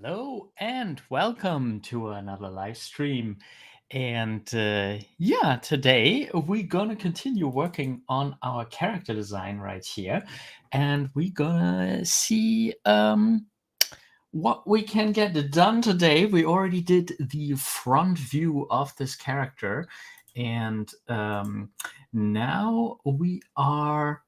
Hello and welcome to another live stream. And today we're gonna continue working on our character design right here, and we're gonna see what we can get done today. We already did the front view of this character, and now we are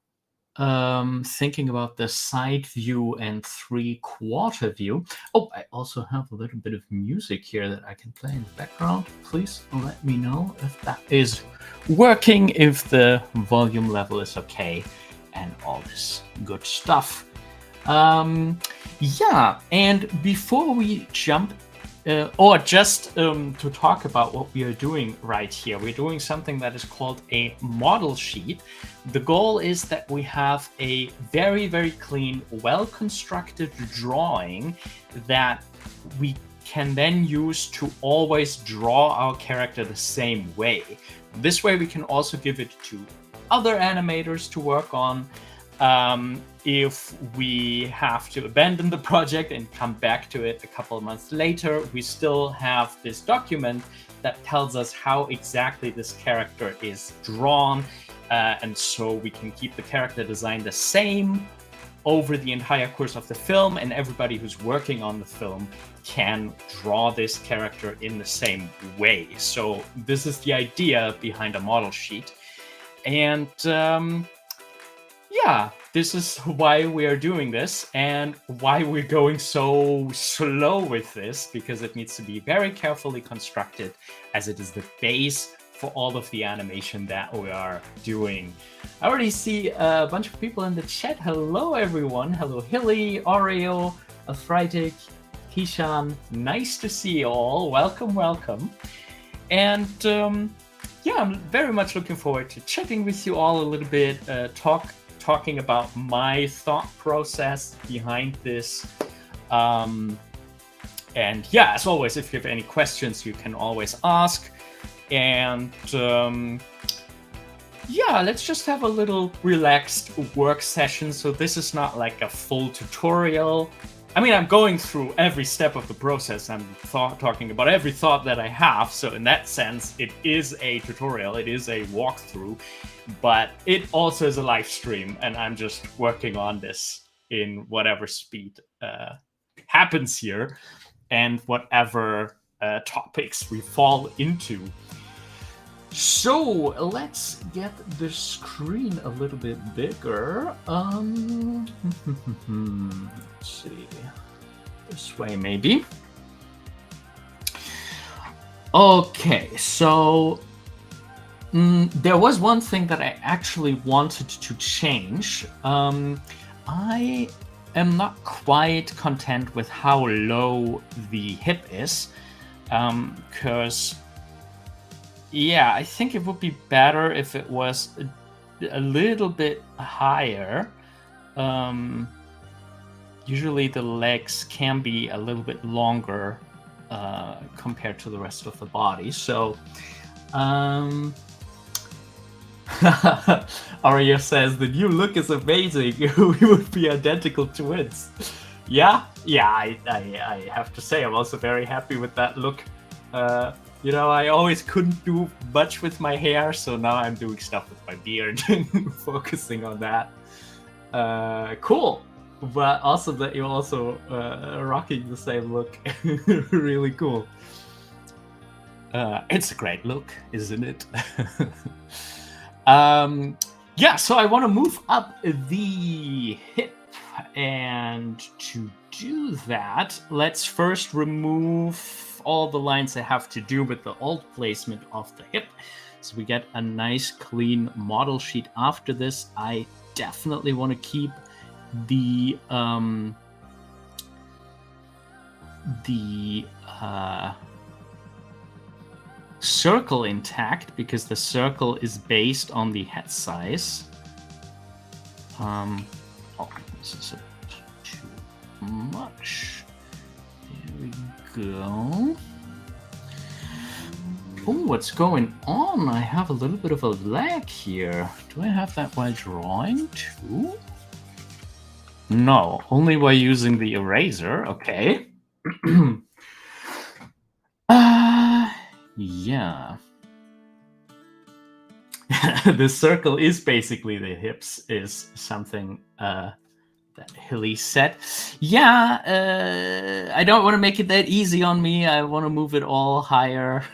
thinking about the side view and three-quarter view. Oh, I also have a little bit of music here that I can play in the background. Please let me know if that is working, if the volume level is okay, and all this good stuff. And before we jump or just to talk about what we are doing right here, we're doing something that is called a model sheet. The goal is that we have a very, very clean, well-constructed drawing that we can then use to always draw our character the same way. This way we can also give it to other animators to work on. If we have to abandon the project and come back to it a couple of months later, we still have this document that tells us how exactly this character is drawn, and so we can keep the character design the same over the entire course of the film, and everybody who's working on the film can draw this character in the same way. So this is the idea behind a model sheet. And this is why we are doing this and why we're going so slow with this, because it needs to be very carefully constructed, as it is the base for all of the animation that we are doing. I already see a bunch of people in the chat. Hello, everyone. Hello, Hilly, Oreo, Alfritic, Kishan. Nice to see you all. Welcome, welcome. And I'm very much looking forward to chatting with you all a little bit, talking about my thought process behind this. And as always, if you have any questions, you can always ask. And let's just have a little relaxed work session. So this is not like a full tutorial. I mean, I'm going through every step of the process. I'm talking about every thought that I have. So in that sense, it is a tutorial. It is a walkthrough. But it also is a live stream. And I'm just working on this in whatever speed happens here. And whatever topics we fall into. So let's get the screen a little bit bigger. Let's see, this way maybe. Okay, so there was one thing that I actually wanted to change. I am not quite content with how low the hip is, because I think it would be better if it was a little bit higher. Usually the legs can be a little bit longer compared to the rest of the body. So Arya says the new look is amazing. We would be identical twins. I have to say I'm also very happy with that look. I always couldn't do much with my hair, so now I'm doing stuff with my beard and focusing on that. Cool. But also that you're also rocking the same look. Really cool. It's a great look, isn't it? So I want to move up the hip. And to do that, let's first remove all the lines that have to do with the old placement of the hip. So we get a nice clean model sheet after this. I definitely want to keep the circle intact, because the circle is based on the head size. This is a bit too much. There we go. Oh, what's going on? I have a little bit of a lag here. Do I have that while drawing too? No, only while using the eraser. Okay. Yeah. The circle is basically the hips, is something that Hilly said. Yeah, I don't want to make it that easy on me. I want to move it all higher.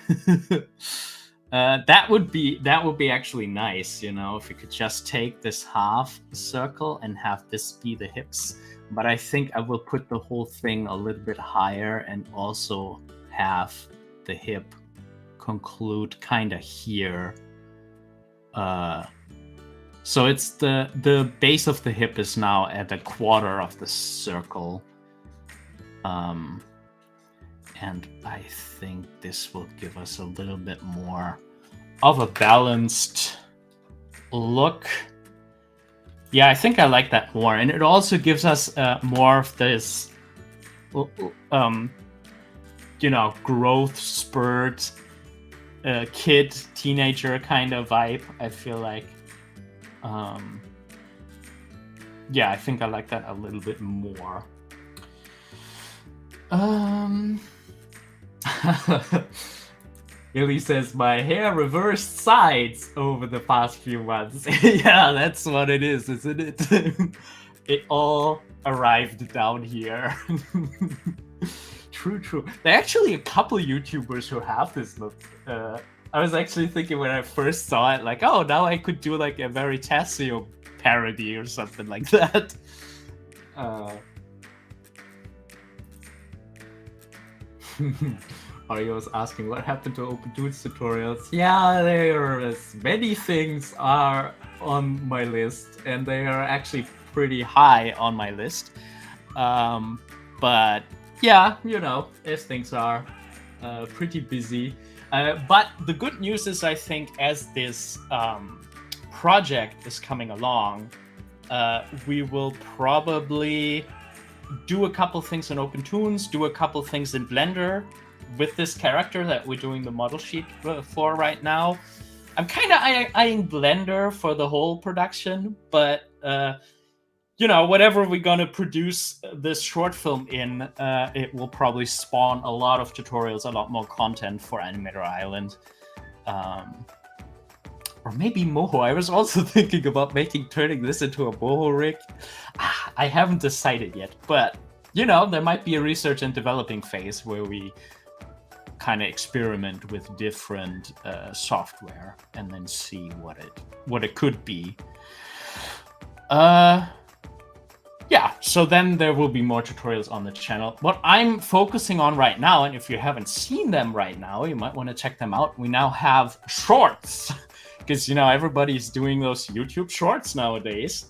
That would be actually nice, if you could just take this half circle and have this be the hips. But I think I will put the whole thing a little bit higher and also have the hip conclude kind of here. So it's the base of the hip is now at a quarter of the circle. And I think this will give us a little bit more of a balanced look. Yeah, I think I like that more. And it also gives us more of this, growth spurt, kid, teenager kind of vibe, I feel like. Yeah, I think I like that a little bit more. Illy says, my hair reversed sides over the past few months. Yeah, that's what it is, isn't it? It all arrived down here. True. There are actually a couple YouTubers who have this look. I was actually thinking when I first saw it, like, oh, now I could do like a Veritasium parody or something like that. Ario's asking what happened to Open Tools tutorials. Yeah, many things are on my list, and they are actually pretty high on my list. But yeah, as things are, pretty busy. But the good news is, I think, as this project is coming along, we will probably do a couple things in OpenToons, do a couple things in Blender with this character that we're doing the model sheet for right now. I'm kind of eyeing Blender for the whole production, but whatever we're gonna produce this short film in, it will probably spawn a lot of tutorials, a lot more content for Animator Island. Or maybe Moho. I was also thinking about turning this into a Moho rig. I haven't decided yet, but there might be a research and developing phase where we kind of experiment with different software and then see what it could be. Yeah, so then there will be more tutorials on the channel. What I'm focusing on right now, and if you haven't seen them right now, you might want to check them out. We now have shorts, because everybody's doing those YouTube shorts nowadays.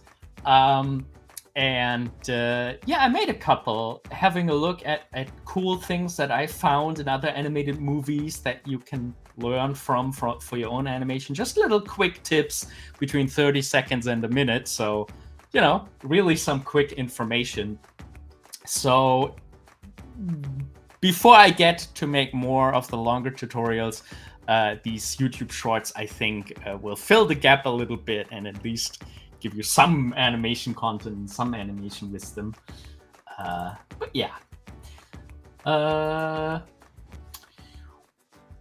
Yeah, I made a couple, having a look at cool things that I found in other animated movies that you can learn from for your own animation. Just little quick tips between 30 seconds and a minute. So, really some quick information. So before I get to make more of the longer tutorials, these YouTube shorts, I think, will fill the gap a little bit and at least give you some animation content and some animation wisdom. But yeah.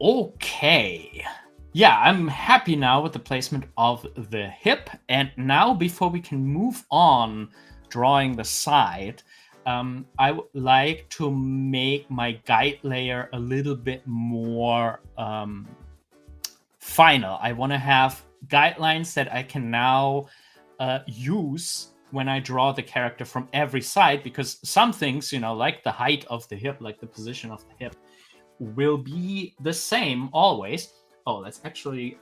Okay. Yeah, I'm happy now with the placement of the hip. And now, before we can move on drawing the side, I would like to make my guide layer a little bit more final. I want to have guidelines that I can now use when I draw the character from every side, because some things, like the height of the hip, like the position of the hip, will be the same always. Oh, let's actually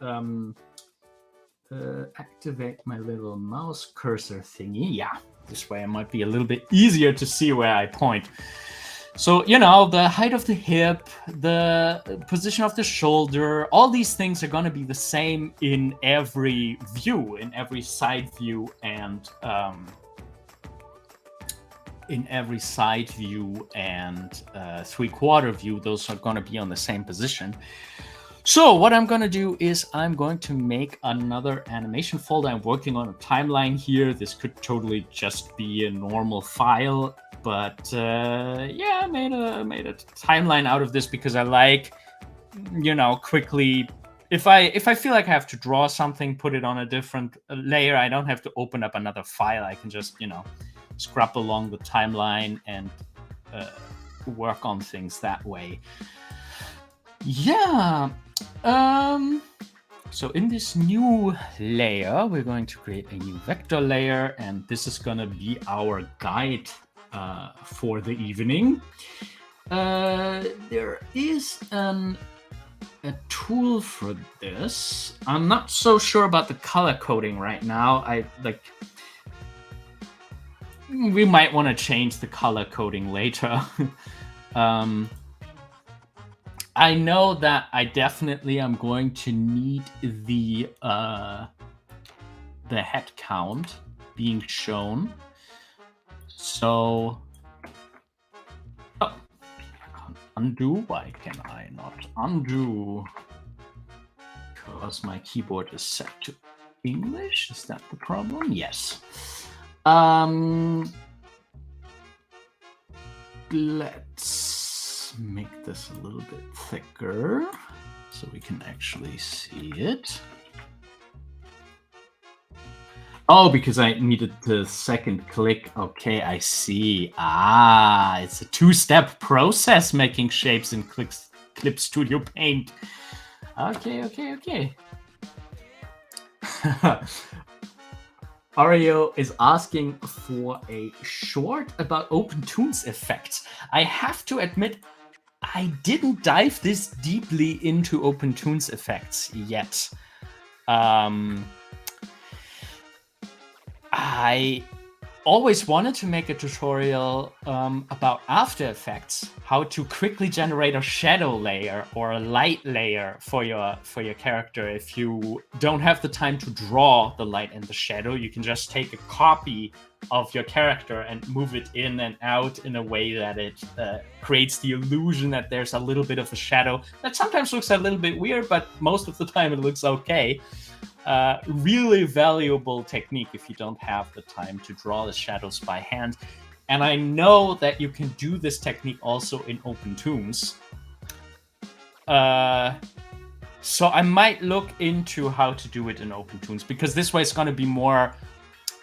activate my little mouse cursor thingy. Yeah, this way it might be a little bit easier to see where I point. So, the height of the hip, the position of the shoulder, all these things are going to be the same in every view, in every side view, and three-quarter view. Those are going to be on the same position. So what I'm going to do is I'm going to make another animation folder. I'm working on a timeline here. This could totally just be a normal file, but yeah, I made a timeline out of this because I like, quickly. If I feel like I have to draw something, put it on a different layer, I don't have to open up another file. I can just scrub along the timeline and work on things that way. Yeah. So in this new layer, we're going to create a new vector layer, and this is going to be our guide for the evening. There is a tool for this. I'm not so sure about the color coding right now. We might want to change the color coding later. I know that I definitely am going to need the head count being shown. So, undo. Why can I not undo? Because my keyboard is set to English. Is that the problem? Yes. Let's make this a little bit thicker so we can actually see it. Oh, because I needed the second click. Okay, I see. It's a two-step process making shapes in Clip Studio Paint. Okay. Ario is asking for a short about OpenToon's effects. I have to admit, I didn't dive this deeply into OpenToon's effects yet. I always wanted to make a tutorial about After Effects, how to quickly generate a shadow layer or a light layer for your character. If you don't have the time to draw the light and the shadow, you can just take a copy of your character and move it in and out in a way that it creates the illusion that there's a little bit of a shadow. That sometimes looks a little bit weird, but most of the time it looks okay. Really valuable technique if you don't have the time to draw the shadows by hand. And I know that you can do this technique also in OpenToons. So I might look into how to do it in OpenToons, because this way it's going to be more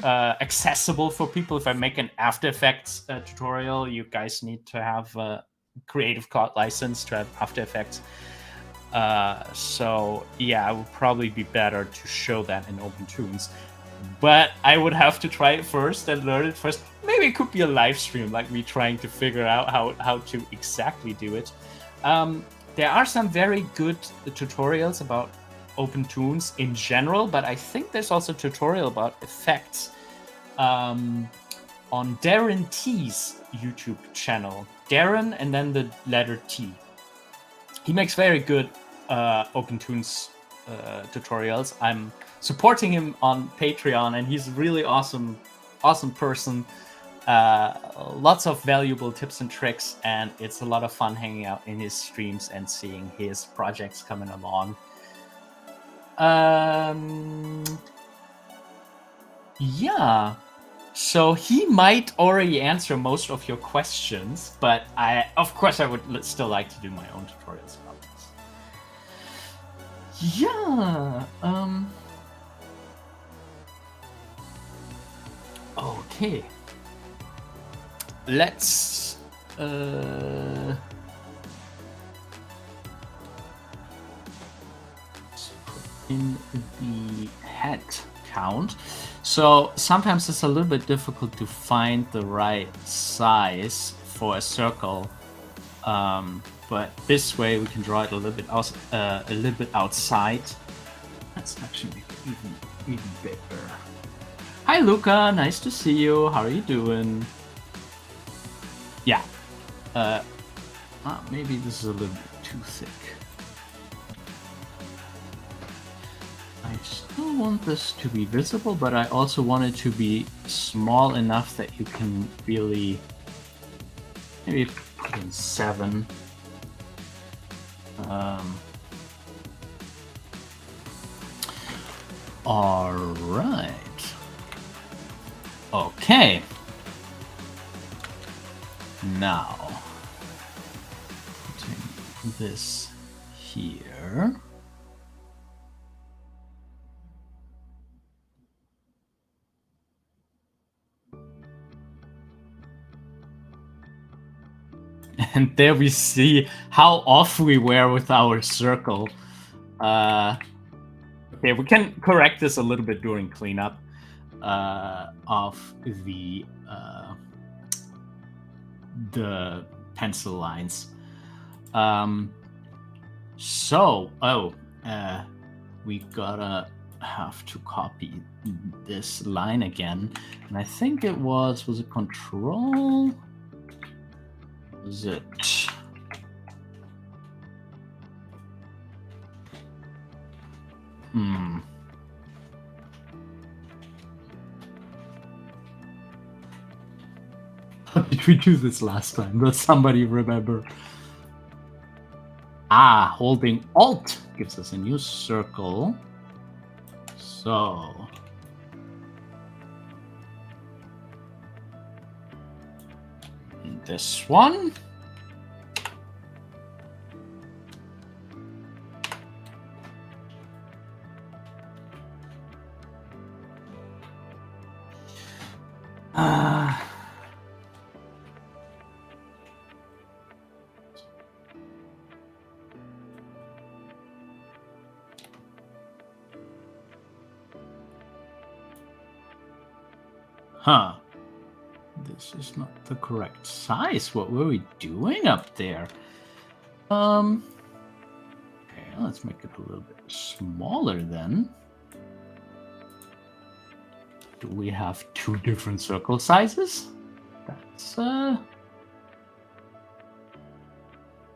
accessible for people. If I make an After Effects tutorial, you guys need to have a Creative Cloud license to have After Effects. So yeah, it would probably be better to show that in OpenToons. But I would have to try it first and learn it first. Maybe it could be a live stream, like me trying to figure out how to exactly do it. There are some very good tutorials about OpenToons in general, but I think there's also a tutorial about effects on Darren T's YouTube channel. Darren and then the letter T. He makes very good OpenToons tutorials. I'm supporting him on Patreon, and he's a really awesome person. Lots of valuable tips and tricks, and it's a lot of fun hanging out in his streams and seeing his projects coming along. Yeah. So he might already answer most of your questions, but of course, I would still like to do my own tutorials about this. Yeah. Okay. Let's put in the head count. So sometimes it's a little bit difficult to find the right size for a circle, but this way we can draw it a little bit outside. Let's actually make it even bigger. Hi Luca, nice to see you. How are you doing? Yeah. Maybe this is a little bit too thick. I still want this to be visible, but I also want it to be small enough that you can really maybe put in 7. All right. Okay. Now, putting this here. And there we see how off we were with our circle. Okay, we can correct this a little bit during cleanup of the pencil lines. We gotta have to copy this line again, and I think it was it control? Was it? How did we do this last time? Does somebody remember? Holding Alt gives us a new circle. So this one. This is not the correct size. What were we doing up there? Okay, let's make it a little bit smaller then. Do we have two different circle sizes? That's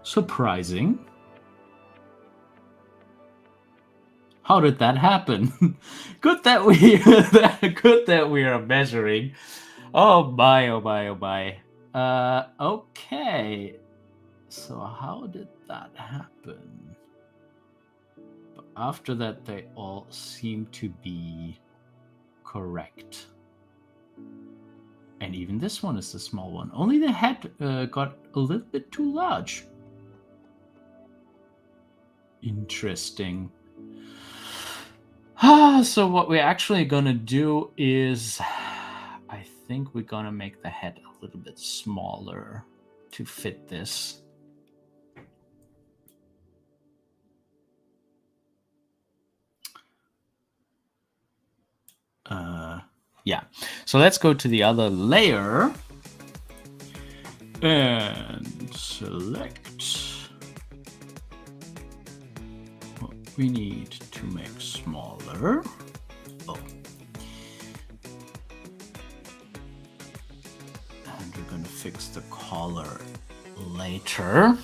surprising. How did that happen? Good that we are measuring. Oh my, oh my, oh my. Okay. So how did that happen? But after that, they all seem to be correct. And even this one is the small one. Only the head got a little bit too large. Interesting. So what we're actually gonna do is, I think we're gonna make the head a little bit smaller to fit this. Yeah. So let's go to the other layer and select what we need to make smaller. Oh. And we're going to fix the collar later.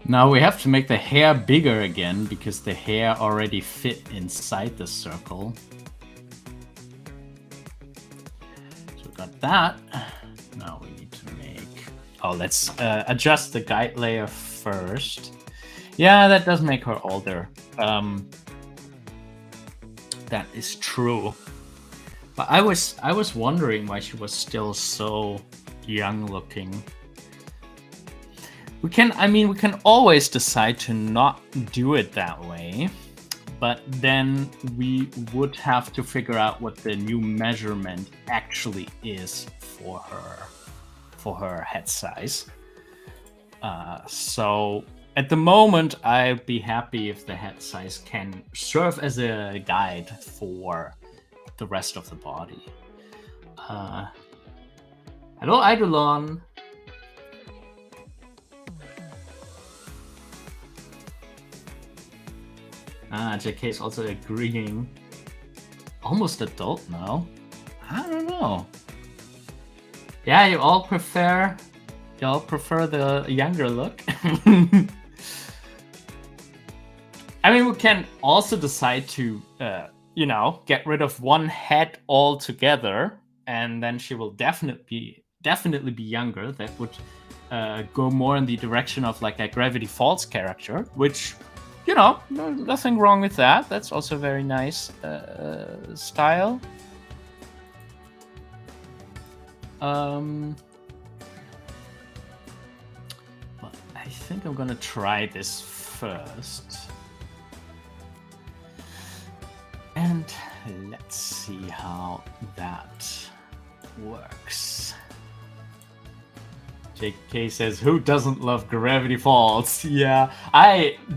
Now we have to make the hair bigger again because the hair already fit inside the circle. So we got that. Now we need to make... Oh, let's adjust the guide layer first. Yeah, that does make her older. That is true. But I was wondering why she was still so young looking. We can always decide to not do it that way, but then we would have to figure out what the new measurement actually is for her head size. So at the moment, I'd be happy if the head size can serve as a guide for the rest of the body. Hello, Eidolon. JK is also agreeing. Almost adult now. I don't know. Yeah, you all prefer the younger look. I mean, we can also decide to, get rid of one head altogether, and then she will definitely definitely be younger. That would go more in the direction of like a Gravity Falls character, which, you know, nothing wrong with that. That's also very nice style. But I think I'm gonna try this first. And let's see how that works. JK says, who doesn't love Gravity Falls? Yeah,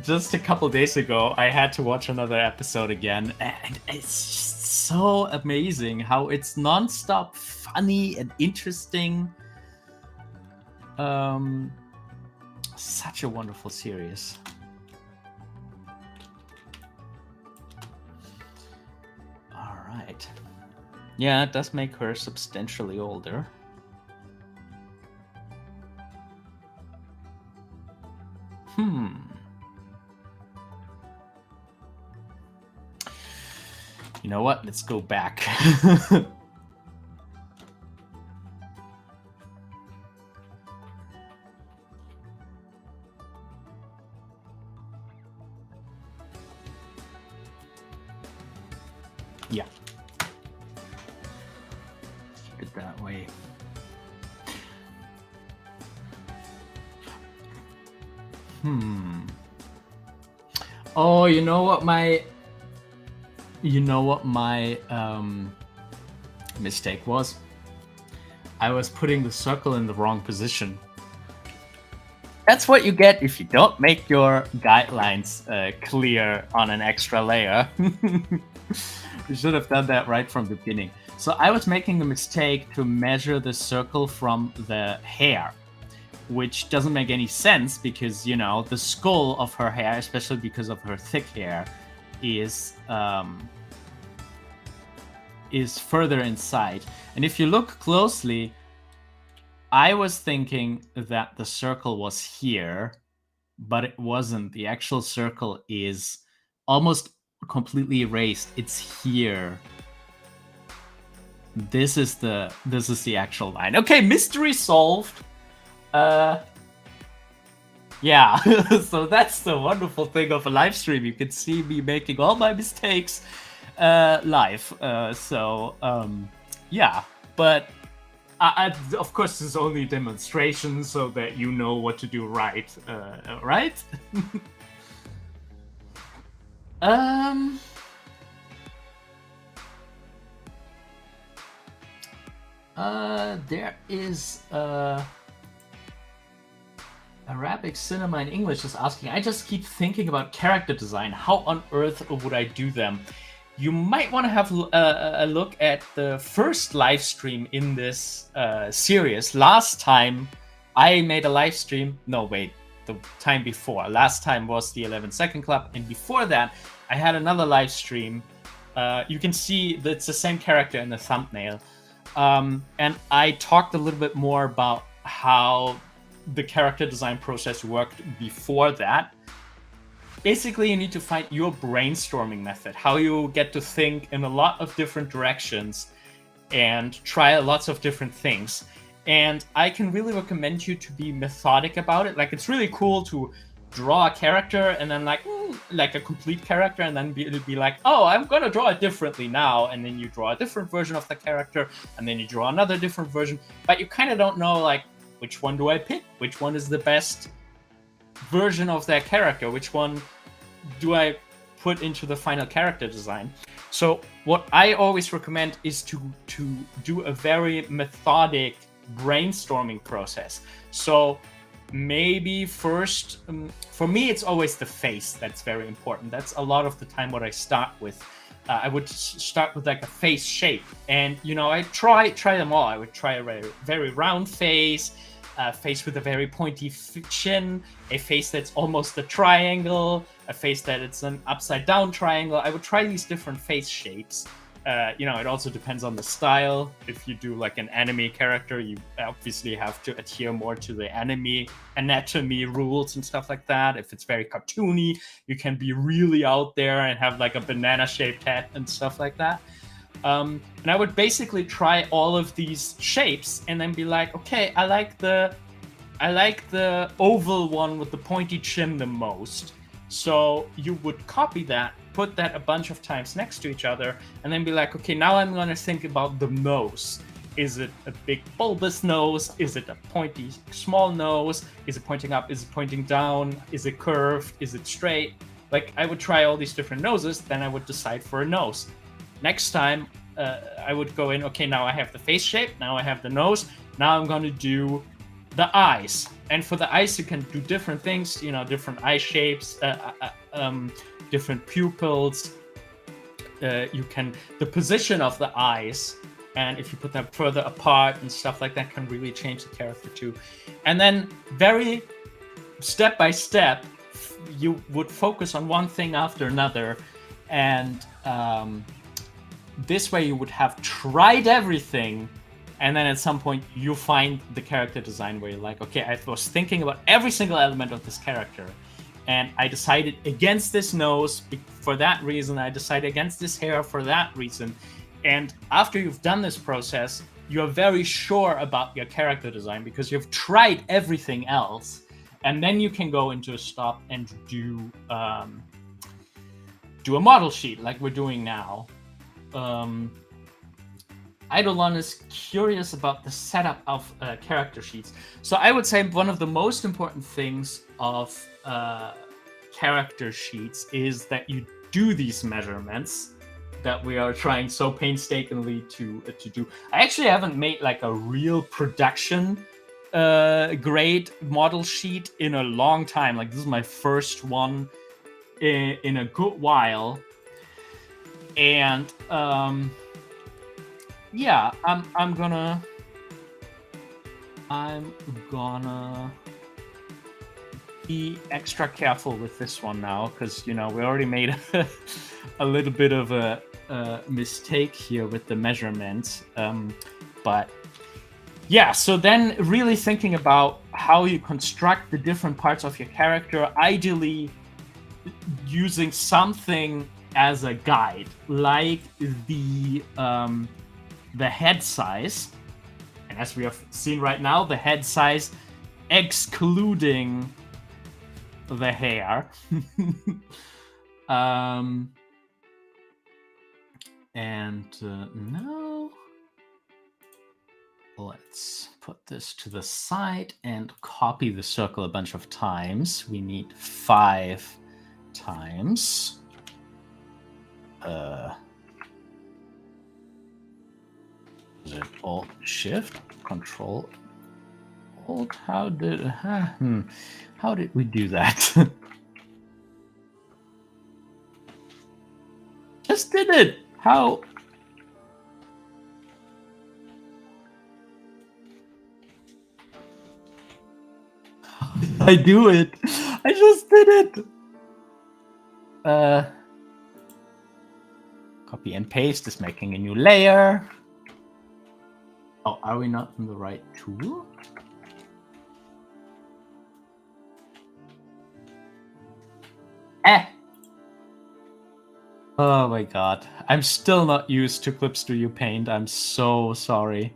just a couple days ago, I had to watch another episode again, and it's just so amazing how it's non-stop funny and interesting. Such a wonderful series. All right. Yeah, it does make her substantially older. You know what? Let's go back. Yeah. Keep it that way. Oh, you know what my mistake was? I was putting the circle in the wrong position. That's what you get if you don't make your guidelines clear on an extra layer. You should have done that right from the beginning. So I was making the mistake to measure the circle from the hair, which doesn't make any sense because, you know, the skull of her hair, especially because of her thick hair, is further inside. And if you look closely, I was thinking that the circle was here, but it wasn't. The actual circle is almost completely erased. It's here. This is the actual line. Okay, mystery solved. Yeah, so that's the wonderful thing of a live stream. You can see me making all my mistakes live. Yeah, but of course, this is only a demonstration so that you know what to do right, right? There is Arabic Cinema in English is asking, I just keep thinking about character design. How on earth would I do them? You might want to have a look at the first live stream in this series. Last time I made a live stream. No, wait, the time before. Last time was the 11-second club. And before that, I had another live stream. You can see that it's the same character in the thumbnail. And I talked a little bit more about how the character design process worked before that. Basically, you need to find your brainstorming method, how you get to think in a lot of different directions and try lots of different things. And I can really recommend you to be methodic about it. Like, it's really cool to draw a character and then like a complete character, and then be like, oh, I'm gonna draw it differently now. And then you draw a different version of the character, and then you draw another different version. But you kind of don't know, like, which one do I pick? Which one is the best version of that character? Which one do I put into the final character design? So what I always recommend is to do a very methodic brainstorming process. So maybe first, for me, it's always the face that's very important. That's a lot of the time what I start with. I would start with like a face shape, and you know, I try them all. I would try a very round face, a face with a very pointy chin, a face that's almost a triangle, a face that it's an upside down triangle. I would try these different face shapes. You know, it also depends on the style. If you do like an anime character, you obviously have to adhere more to the anime anatomy rules and stuff like that. If it's very cartoony, you can be really out there and have like a banana shaped head and stuff like that. And I would basically try all of these shapes and then be like, okay, I like the oval one with the pointy chin the most. So you would copy that, put that a bunch of times next to each other, and then be like, okay, now I'm going to think about the nose. Is it a big bulbous nose? Is it a pointy small nose? Is it pointing up? Is it pointing down? Is it curved? Is it straight? Like, I would try all these different noses, then I would decide for a nose. Next time, I would go in, okay, now I have the face shape, now I have the nose, now I'm going to do the eyes. And for the eyes, you can do different things, different eye shapes, different pupils. The position of the eyes, and if you put them further apart and stuff like that, can really change the character too. And then very step by step, you would focus on one thing after another, and this way you would have tried everything, and then at some point you find the character design where you're like, okay, I was thinking about every single element of this character, and I decided against this nose for that reason, I decided against this hair for that reason. And after you've done this process, you're very sure about your character design because you've tried everything else, and then you can go into a stop and do a model sheet like we're doing now. Eidolon is curious about the setup of character sheets. So I would say one of the most important things of character sheets is that you do these measurements that we are trying so painstakingly to do. I actually haven't made like a real production grade model sheet in a long time. Like, this is my first one in a good while. And yeah, I'm gonna be extra careful with this one now, because we already made a little bit of a mistake here with the measurements. But yeah, so then really thinking about how you construct the different parts of your character, ideally using something as a guide, like the head size. And as we have seen right now, the head size excluding the hair. Now let's put this to the side and copy the circle a bunch of times. We need 5 times. Is it Alt Shift Control Alt? How did we do that? Just did it. How? How did I do it? I just did it. Copy and paste is making a new layer. Oh, are we not in the right tool? Oh my god. I'm still not used to Clip Studio Paint. I'm so sorry.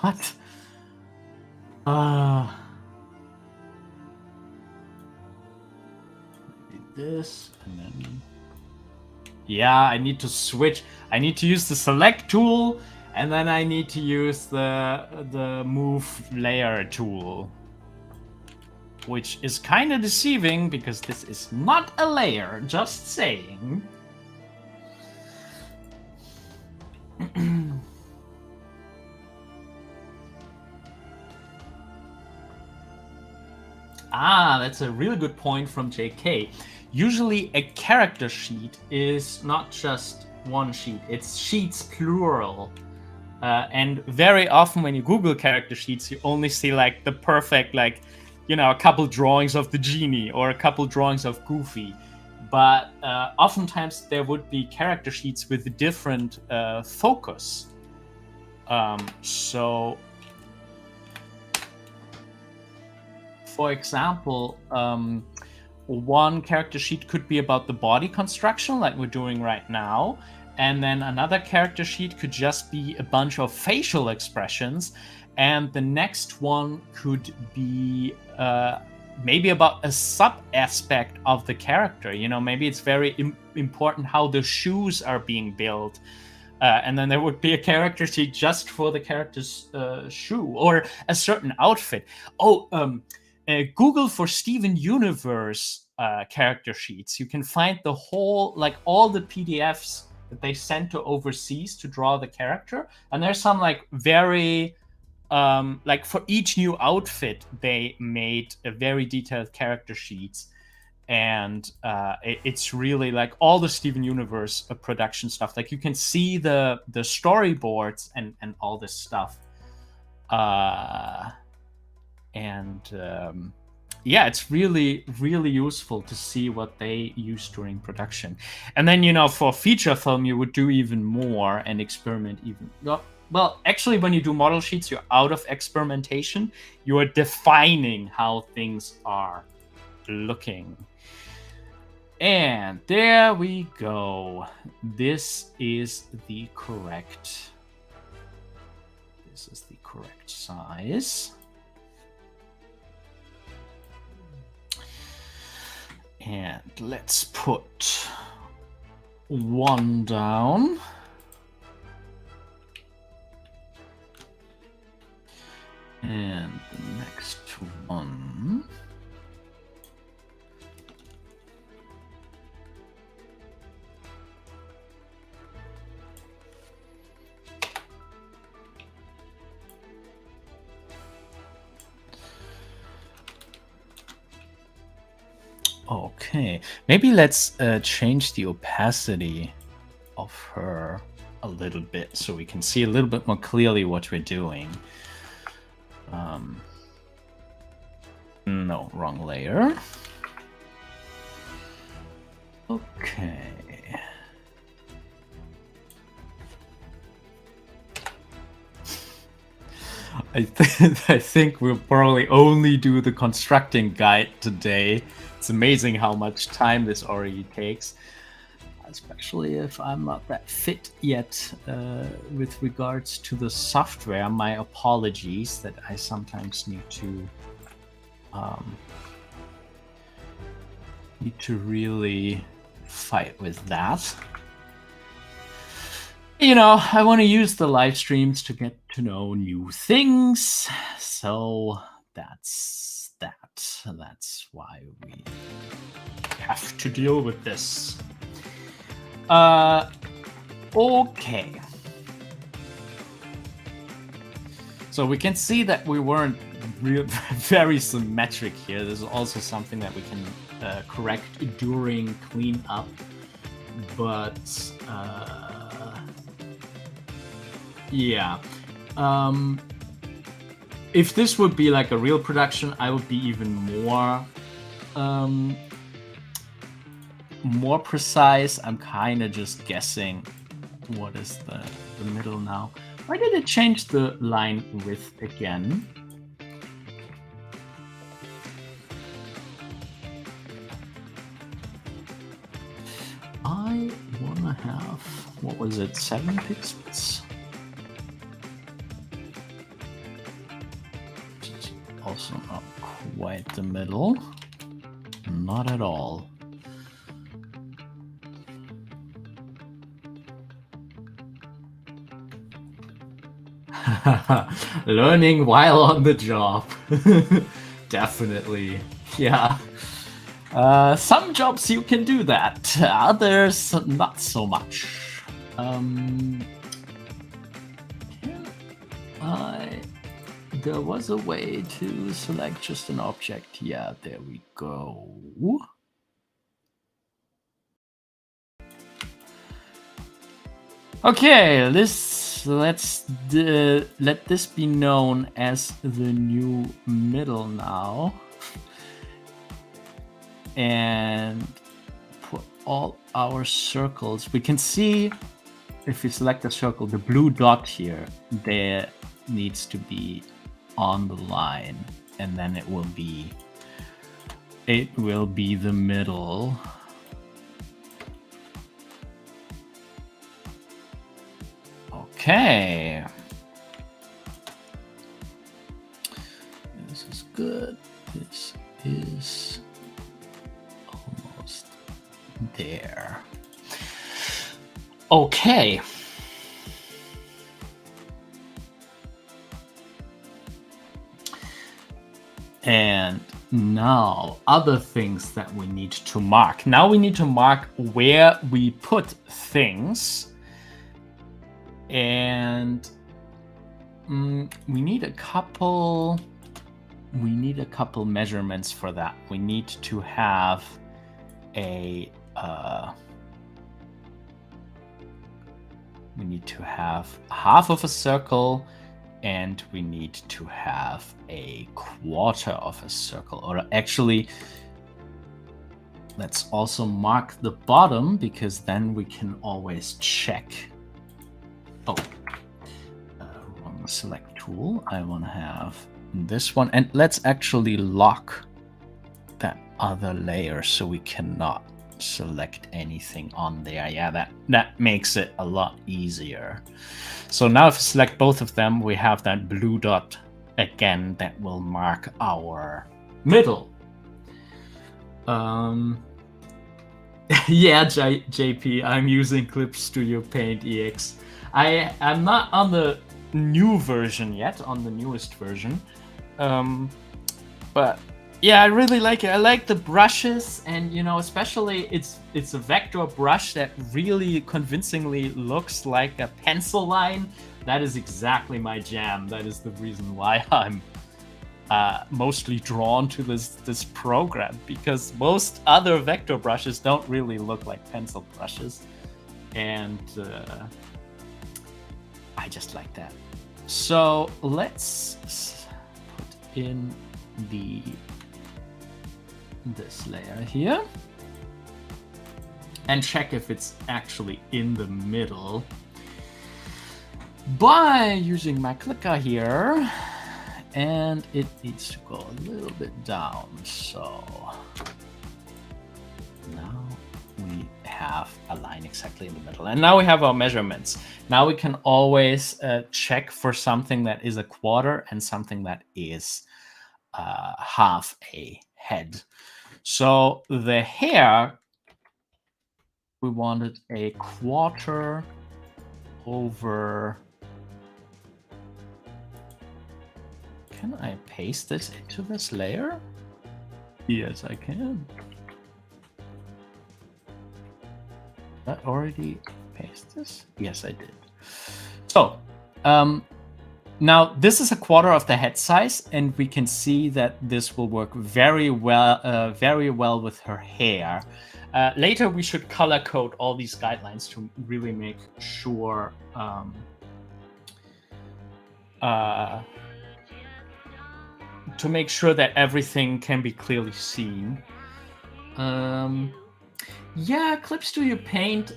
What? This and then I need to switch. I need to use the select tool, and then I need to use the move layer tool, which is kind of deceiving because this is not a layer, just saying. That's a really good point from JK. Usually a character sheet is not just one sheet, it's sheets plural. And very often when you Google character sheets, you only see like the perfect, like, a couple drawings of the genie or a couple drawings of Goofy. But oftentimes there would be character sheets with different focus. So, for example, one character sheet could be about the body construction, like we're doing right now. And then another character sheet could just be a bunch of facial expressions. And the next one could be maybe about a sub-aspect of the character. You know, maybe it's very important how the shoes are being built. And then there would be a character sheet just for the character's shoe or a certain outfit. Google for Steven Universe character sheets. You can find the whole, like all the PDFs that they sent to overseas to draw the character. And there's some like very, like for each new outfit, they made a very detailed character sheets. And it's really like all the Steven Universe production stuff. Like you can see the storyboards and all this stuff. Yeah, it's really, really useful to see what they use during production. And then, you know, for feature film, you would do even more and experiment even. Well, actually, when you do model sheets, you're out of experimentation. You are defining how things are looking. And there we go. This is the correct size. And let's put one down. And the next one. Okay, maybe let's change the opacity of her a little bit so we can see a little bit more clearly what we're doing. No, wrong layer. Okay. I think we'll probably only do the constructing guide today. It's amazing how much time this already takes, especially if I'm not that fit yet with regards to the software. My apologies that I sometimes need to really fight with that. You know, I want to use the live streams to get to know new things, so that's that. That's why we have to deal with this. Okay. So we can see that we weren't very symmetric here. This is also something that we can correct during cleanup, but yeah. If this would be like a real production, I would be even more precise. I'm kind of just guessing what is the middle now. Why did it change the line width again? I wanna have, what was it, 7 pixels? It's also not quite the middle. Not at all. Learning while on the job. Definitely. Yeah. Some jobs you can do that, others not so much. There was a way to select just an object. Yeah, there we go. Okay, let's let this be known as the new middle now. And for all our circles, we can see if you select a circle, the blue dot here, there needs to be on the line, and then it will be the middle. Okay. This is good. This is almost there. Okay. And now other things that we need to mark. Now we need to mark where we put things. And we need a couple measurements for that. We need to have half of a circle, and we need to have a quarter of a circle. Or actually, let's also mark the bottom, because then we can always check. Oh, wrong select tool. I want to have this one, and let's actually lock that other layer so we cannot select anything on there. Yeah, that makes it a lot easier. So now if we select both of them, we have that blue dot again that will mark our middle. Yeah, JP, I'm using Clip Studio Paint EX. I'm not on the new version yet, on the newest version. But yeah, I really like it. I like the brushes, and especially it's a vector brush that really convincingly looks like a pencil line. That is exactly my jam. That is the reason why I'm mostly drawn to this program, because most other vector brushes don't really look like pencil brushes, and I just like that. So let's put in this layer here and check if it's actually in the middle by using my clicker here, and it needs to go a little bit down. So now we have a line exactly in the middle, and now we have our measurements. Now we can always check for something that is a quarter and something that is half a head. So the hair, we wanted a quarter over. Can I paste this into this layer? Yes, I can. Did I already paste this? Yes, I did. So now this is a quarter of the head size, and we can see that this will work very well with her hair. Later, we should color code all these guidelines to really make sure that everything can be clearly seen. Yeah, Clip Studio Paint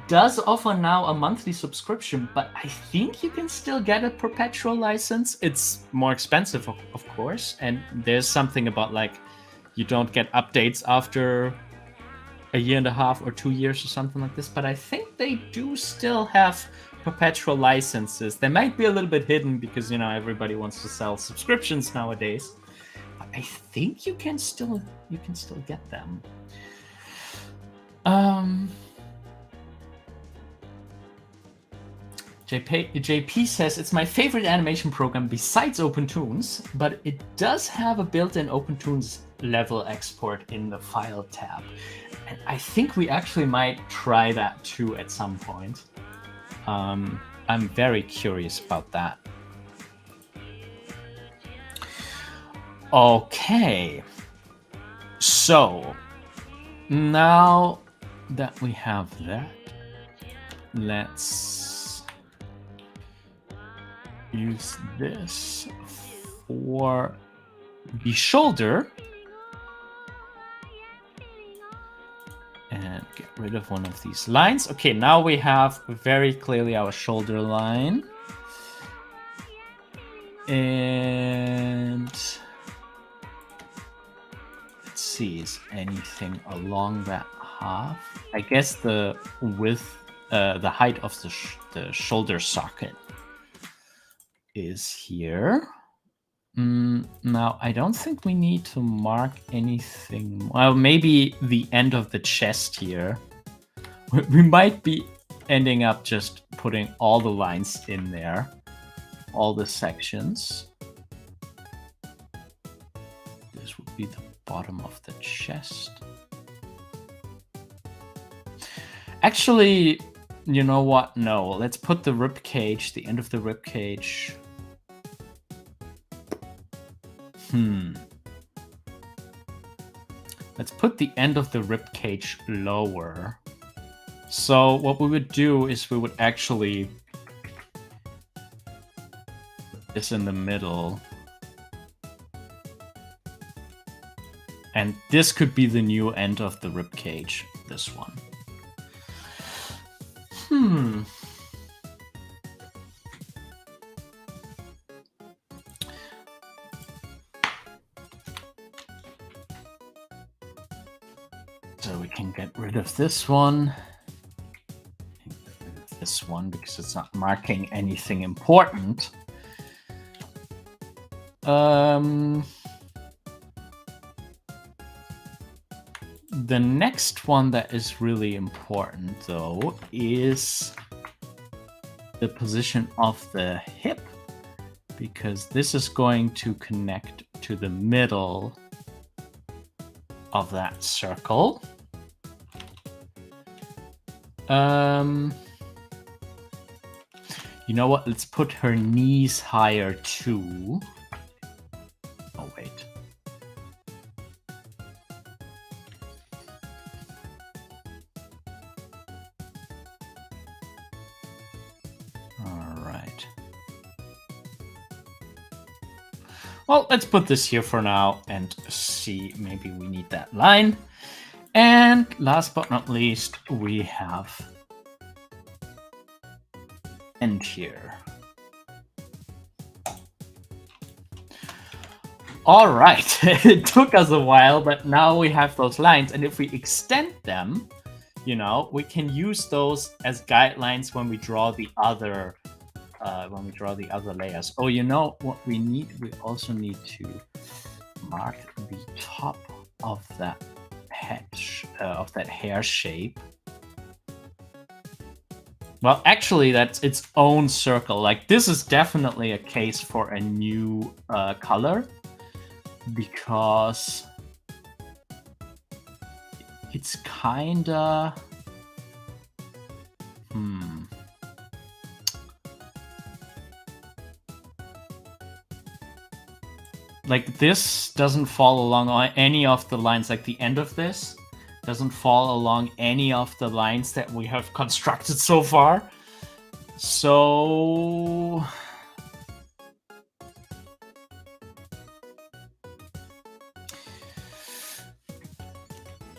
does offer now a monthly subscription, but I think you can still get a perpetual license. It's more expensive, of course, and there's something about you don't get updates after a year and a half or 2 years or something like this, but I think they do still have perpetual licenses. They might be a little bit hidden because everybody wants to sell subscriptions nowadays, but I think you can still get them. JP says, it's my favorite animation program besides OpenToons, but it does have a built-in OpenToons level export in the File tab. And I think we actually might try that too at some point. I'm very curious about that. Okay. So, now that we have that, let's use this for the shoulder and get rid of one of these lines. Okay, now we have very clearly our shoulder line. And let's see, is anything along that half? I guess the width, the height of the shoulder socket is here. Now, I don't think we need to mark anything. Well, maybe the end of the chest here. We might be ending up just putting all the lines in there, all the sections. This would be the bottom of the chest. Actually, you know what? No, let's put the rib cage, the end of the rib cage. Let's put the end of the rib cage lower. So what we would do is we would actually put this in the middle. And this could be the new end of the rib cage, this one. So we can get rid of this one. This one, because it's not marking anything important. The next one that is really important, though, is the position of the hip, because this is going to connect to the middle of that circle. You know what? Let's put her knees higher too. Oh, wait. All right. Well, let's put this here for now and see. Maybe we need that line. And last but not least, we have end here. All right, it took us a while, but now we have those lines. And if we extend them, you know, we can use those as guidelines when we draw the other layers. Oh, you know what we need? We also need to mark the top of that head, of that hair shape. Well, actually, that's its own circle. Like, this is definitely a case for a new color, because it's kinda... Like, this doesn't fall along any of the lines. Like, the end of this doesn't fall along any of the lines that we have constructed so far. So...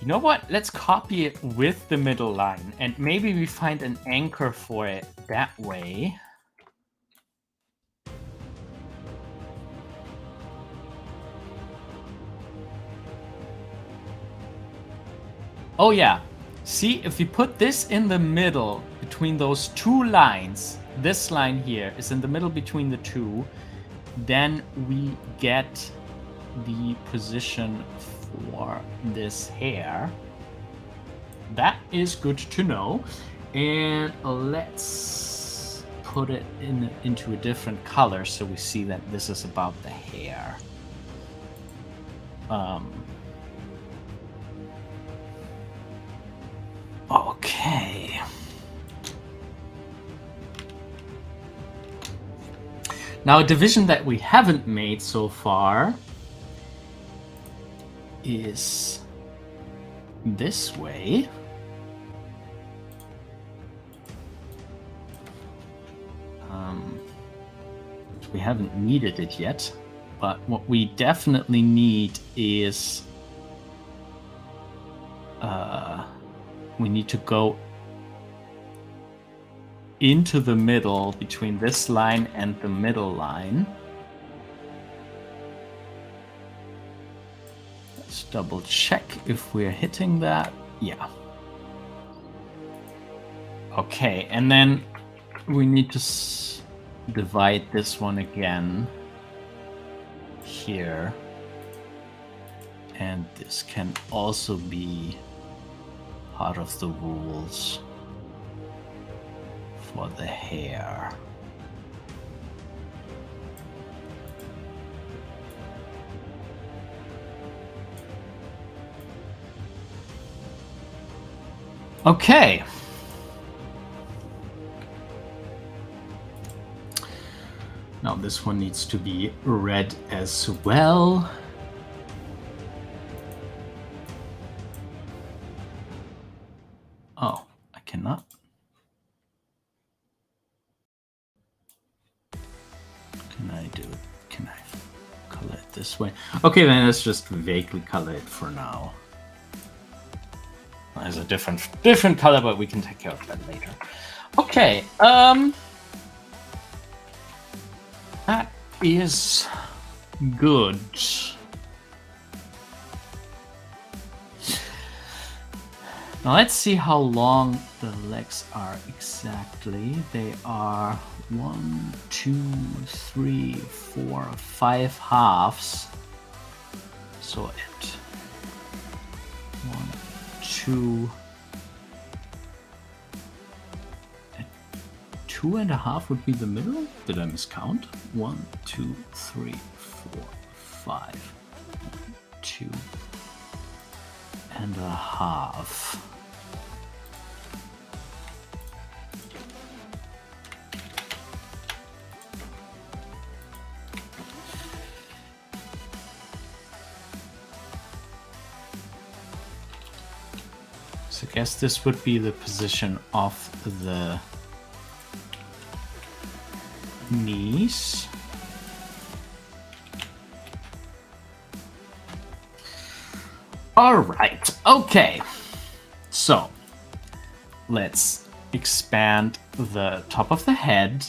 you know what? Let's copy it with the middle line, and maybe we find an anchor for it that way. Oh yeah, see, if we put this in the middle between those two lines, this line here is in the middle between the two, then we get the position for this hair. That is good to know. And let's put it into a different color so we see that this is about the hair. Okay. Now, a division that we haven't made so far is this way. We haven't needed it yet, but what we definitely need is we need to go into the middle between this line and the middle line. Let's double check if we're hitting that. Yeah. Okay, and then we need to divide this one again here. And this can also be part of the rules for the hair. Okay. Now this one needs to be red as well. Oh, I cannot. Can I do it? Can I color it this way? Okay, then let's just vaguely color it for now. There's a different color, but we can take care of that later. Okay, that is good. Now let's see how long the legs are exactly. They are 1, 2, 3, 4, 5 halves. So at 1, 2, at 2.5 would be the middle. Did I miscount? 1, 2, 3, 4, 5. 1, 2.5. So I guess this would be the position of the knees. All right, okay. So let's expand the top of the head.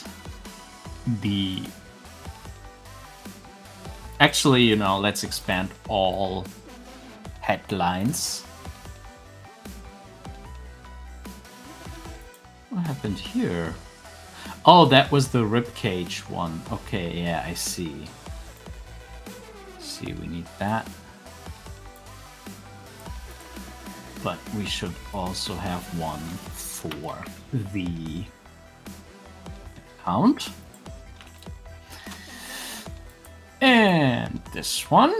Actually, you know, let's expand all headlines. What happened here? Oh, that was the ribcage one. Okay, yeah, I see. See, we need that. But we should also have one for the count. And this one.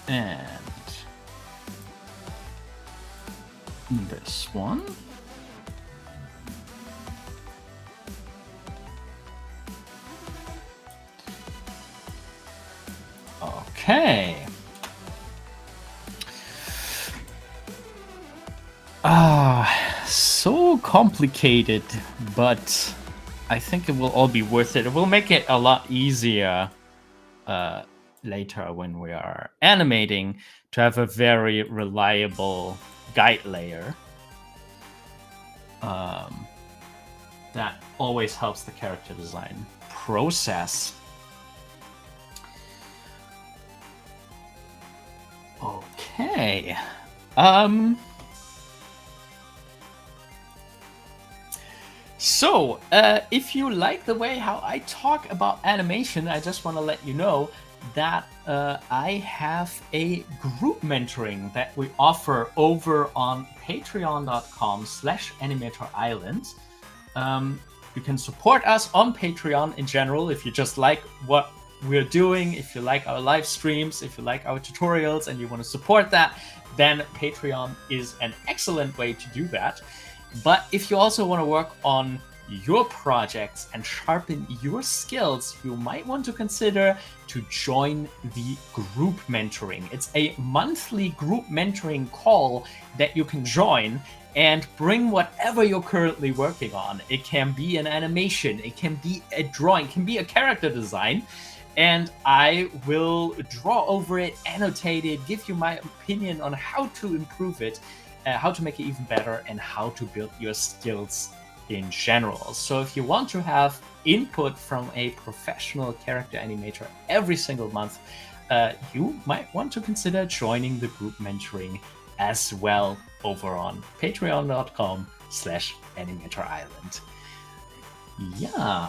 And this one. Okay. So complicated, but I think it will all be worth it. It will make it a lot easier later when we are animating to have a very reliable guide layer. That always helps the character design process. Okay. So, if you like the way how I talk about animation, I just want to let you know that I have a group mentoring that we offer over on patreon.com/animatorisland. You can support us on Patreon in general if you just like what we're doing, if you like our live streams, if you like our tutorials and you want to support that, then Patreon is an excellent way to do that. But if you also want to work on your projects and sharpen your skills, you might want to consider to join the group mentoring. It's a monthly group mentoring call that you can join and bring whatever you're currently working on. It can be an animation, it can be a drawing, it can be a character design. and I will draw over it, annotate it, give you my opinion on how to improve it, how to make it even better, and how to build your skills in general. So if you want to have input from a professional character animator every single month, you might want to consider joining the group mentoring as well over on patreon.com/Animator Island. Yeah.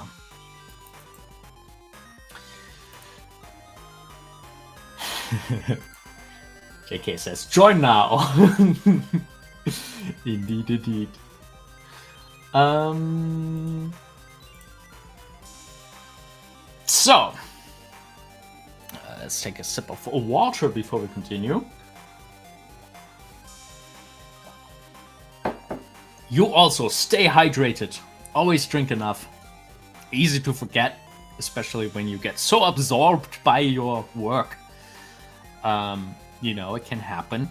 JK says, join now. Indeed, indeed. So, let's take a sip of water before we continue. You also stay hydrated. Always drink enough. Easy to forget, especially when you get so absorbed by your work. You know, it can happen.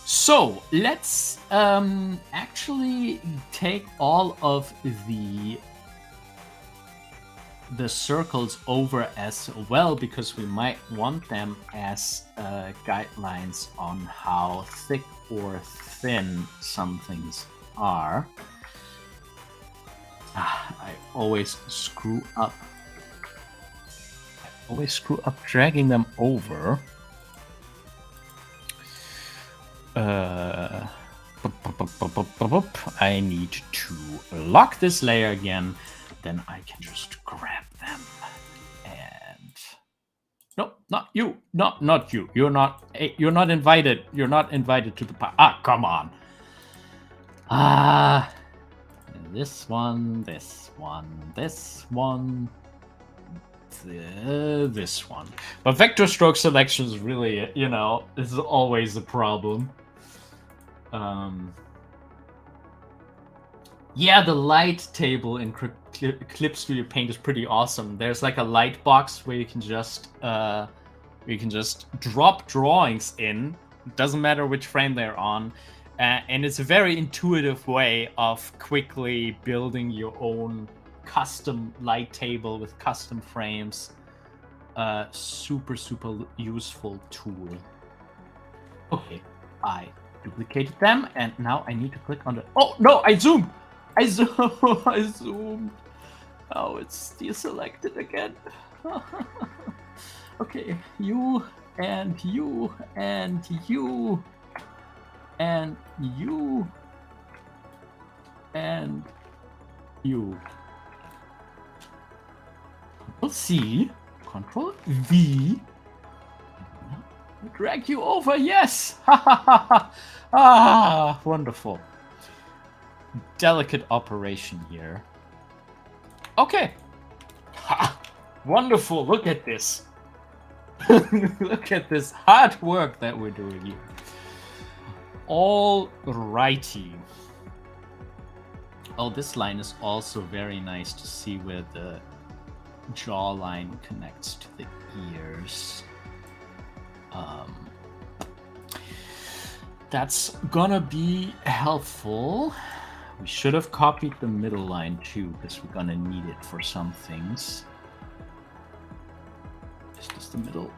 So let's actually take all of the circles over as well, because we might want them as guidelines on how thick or thin some things are. I always screw up. Dragging them over. I need to lock this layer again. Then I can just grab them. And no, not you. Not you. You're not invited. You're not invited to the party. Ah, come on. This one, this one, this one, this one. But vector stroke selection is really, you know, is always a problem. Yeah, the light table in Clip Studio Paint is pretty awesome. There's like a light box where you can just drop drawings in. It doesn't matter which frame they're on. And it's a very intuitive way of quickly building your own custom light table with custom frames. Super useful tool. Okay, I duplicated them, and now I need to click on the... Oh, no, I zoomed! I zoomed. Oh, it's deselected again. Okay, you, and you, and you, and you, and you. Control C, Control V. Drag you over, yes! Ah, wonderful. Delicate operation here. Okay. Ha, wonderful, look at this. Look at this hard work that we're doing here. All righty. Oh, this line is also very nice to see where the jawline connects to the ears. That's gonna be helpful. We should have copied the middle line too, because we're gonna need it for some things. Is this the middle?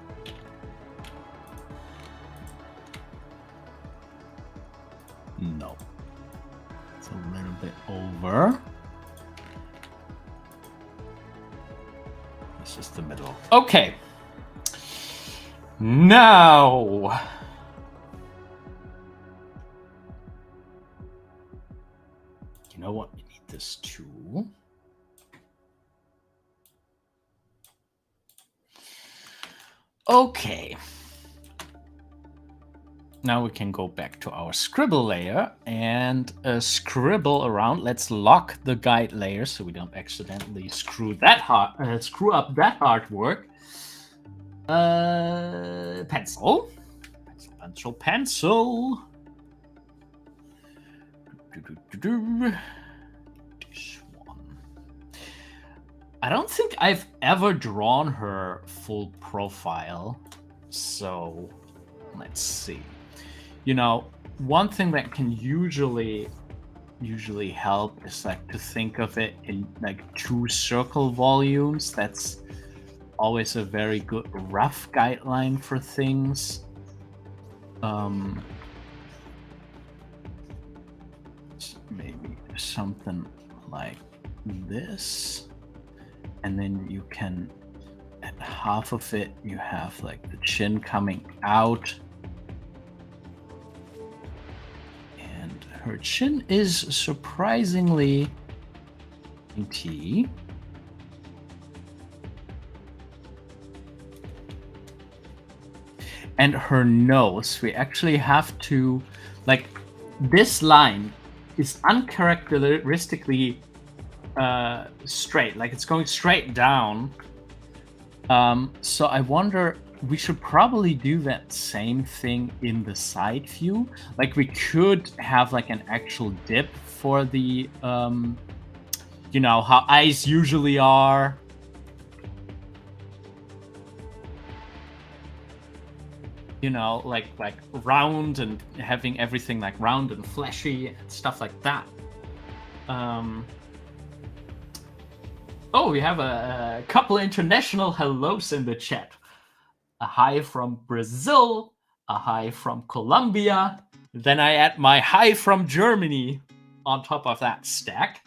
No. It's a little bit over. This is the middle. Okay. Now. You know what? We need this too. Okay. Now we can go back to our scribble layer and scribble around. Let's lock the guide layer so we don't accidentally screw up that artwork. Pencil. Pencil. This one. I don't think I've ever drawn her full profile, so let's see. You know, one thing that can usually usually help is like to think of it in like 2 circle volumes. That's always a very good rough guideline for things. Maybe something like this, and then you can, at half of it, you have like the chin coming out, and her chin is surprisingly pointy. And her nose, we actually have to, like, this line is uncharacteristically straight, like it's going straight down. So I wonder, we should probably do that same thing in the side view. Like we could have like an actual dip for the, you know, how eyes usually are. You know, like round and having everything like round and fleshy and stuff like that. Oh, we have a couple international hellos in the chat. A hi from Brazil, a hi from Colombia. Then I add my hi from Germany on top of that stack.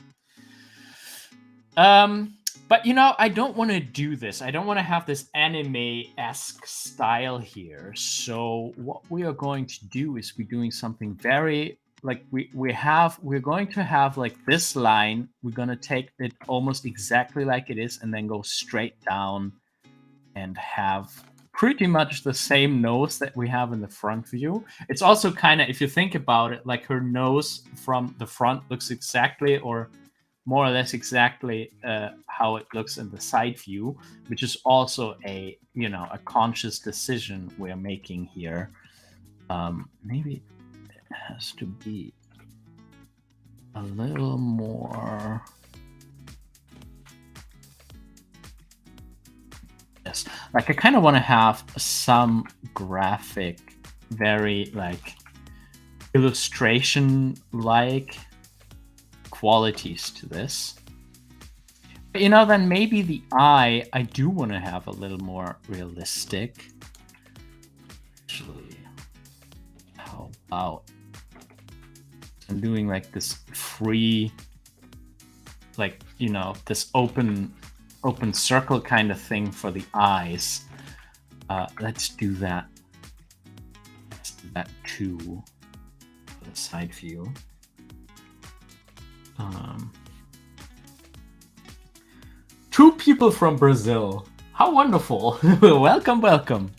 But you know, I don't want to do this. I don't want to have this anime-esque style here. So what we are going to do is we're doing something very like we're going to have like this line. We're going to take it almost exactly like it is and then go straight down and have pretty much the same nose that we have in the front view. It's also kind of, if you think about it, like her nose from the front looks exactly, or more or less exactly, how it looks in the side view, which is also a, you know, a conscious decision we're making here. Maybe it has to be a little more. Yes, like I kind of want to have some graphic, very like illustration-like qualities to this. But you know, then maybe the eye, I do want to have a little more realistic. Actually, how about I'm doing like this free, like, you know, this open circle kind of thing for the eyes. Let's do that. Let's do that too for the side view. Two people from Brazil. How wonderful. Welcome, welcome.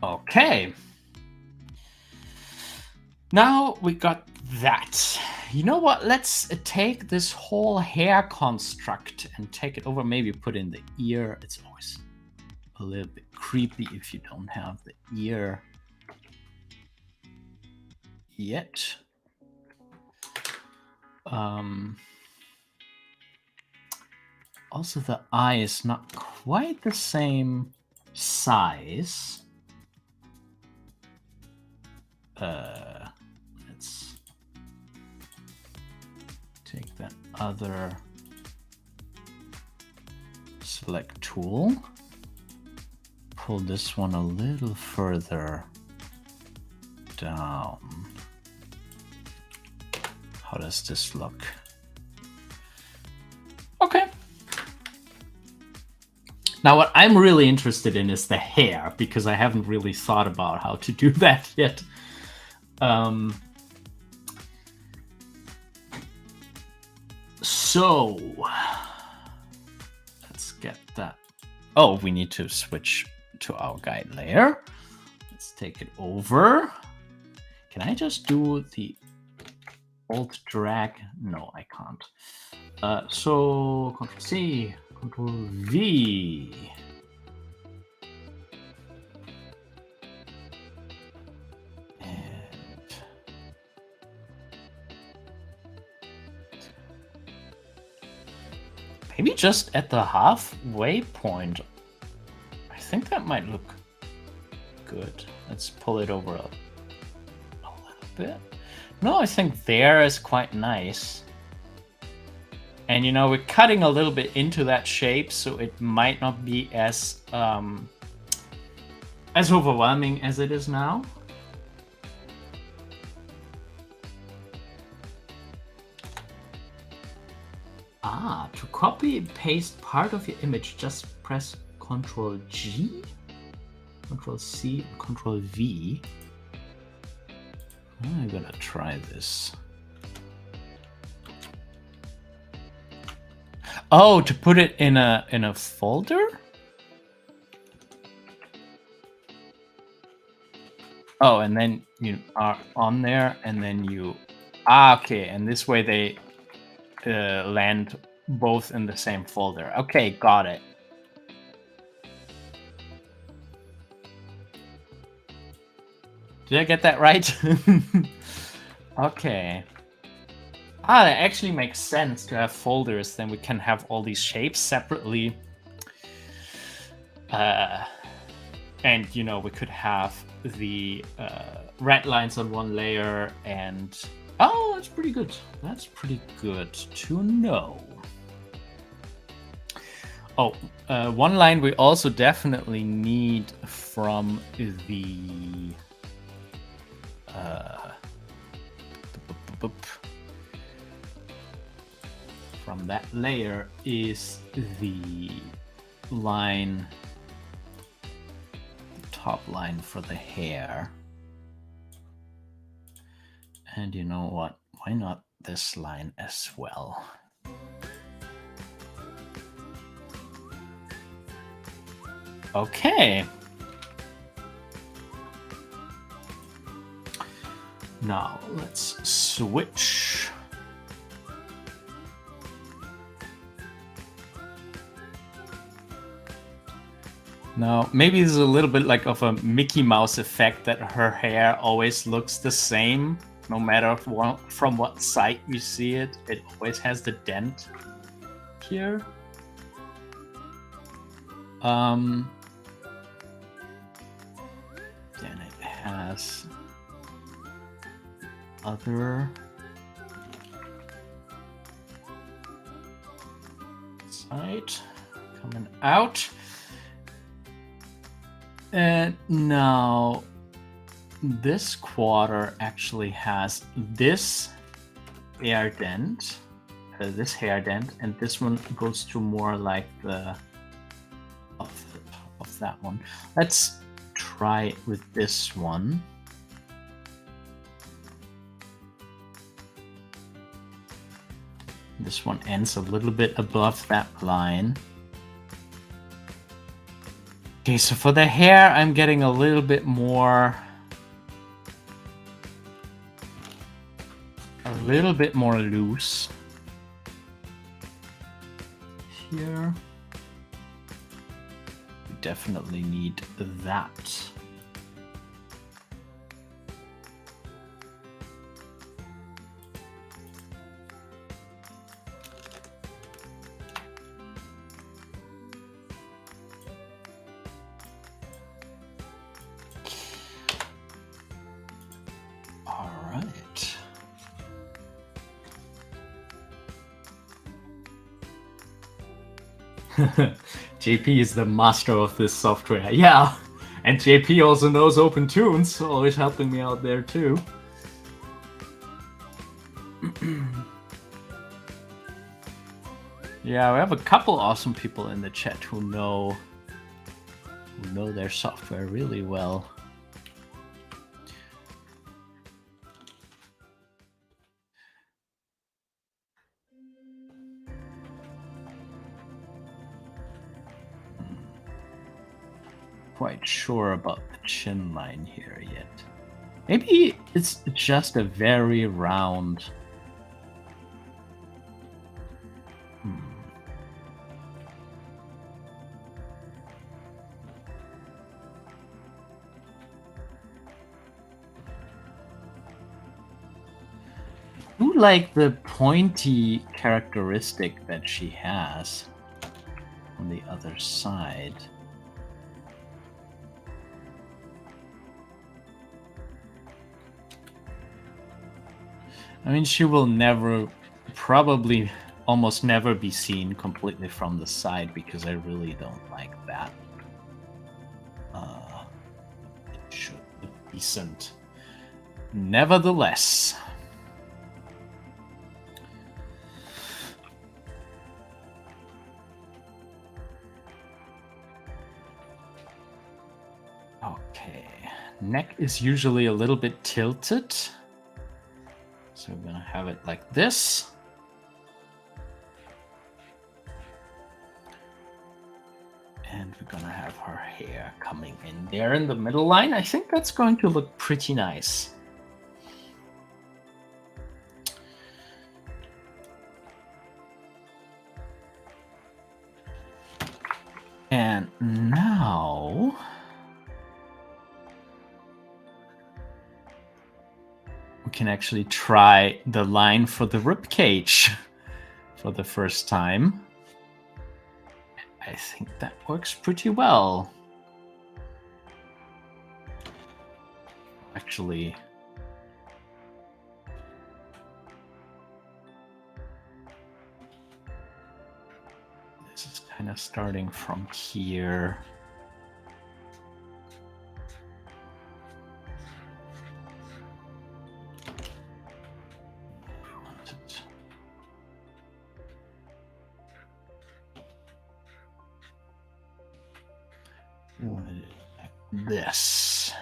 Okay. Now we got that. You know what? Let's take this whole hair construct and take it over. Maybe put in the ear. It's always a little bit creepy if you don't have the ear yet. Also, the eye is not quite the same size. Let's take that other select tool, pull this one a little further down. How does this look? Okay. Now what I'm really interested in is the hair, because I haven't really thought about how to do that yet. So let's get that. Oh, we need to switch to our guide layer. Let's take it over. Can I just do the Alt drag? No, I can't. So Ctrl C, Ctrl V. Maybe just at the halfway point. I think that might look good. Let's pull it over a little bit. No, I think there is quite nice. And you know, we're cutting a little bit into that shape, so it might not be as overwhelming as it is now. To copy and paste part of your image, just press Ctrl G, Ctrl C, and Ctrl V. I'm gonna try this. Oh, to put it in a folder? Oh, and then you are on there, and then you... okay, and this way they land both in the same folder. Okay, got it. Did I get that right? Okay. That actually makes sense to have folders. Then we can have all these shapes separately. And, you know, we could have the red lines on one layer and... Oh, that's pretty good. That's pretty good to know. Oh, one line we also definitely need from the... from that layer is the line, the top line for the hair. And you know what? Why not this line as well? Okay. Now let's switch. Now, maybe this is a little bit like of a Mickey Mouse effect that her hair always looks the same, no matter from what side you see it. It always has the dent here. Then it has other side coming out. And now this quarter actually has this hair dent, and this one goes to more like the of that one. Let's try it with this one. This one ends a little bit above that line. Okay, so for the hair, I'm getting a little bit more loose here. We definitely need that. JP is the master of this software. Yeah, and JP also knows OpenTunes, always helping me out there too. Yeah, we have a couple awesome people in the chat who know their software really well. Quite sure about the chin line here yet. Maybe it's just a very round. I do like the pointy characteristic that she has. from the other side. I mean, she will never, probably almost never be seen completely from the side because I really don't like that. It should be decent. Nevertheless. Okay. Neck is usually a little bit tilted. So we're gonna have it like this. And we're gonna have her hair coming in there in the middle line. I think that's going to look pretty nice. And now we can actually try the line for the rib cage for the first time. I think that works pretty well. Actually, this is kind of starting from here. Like this.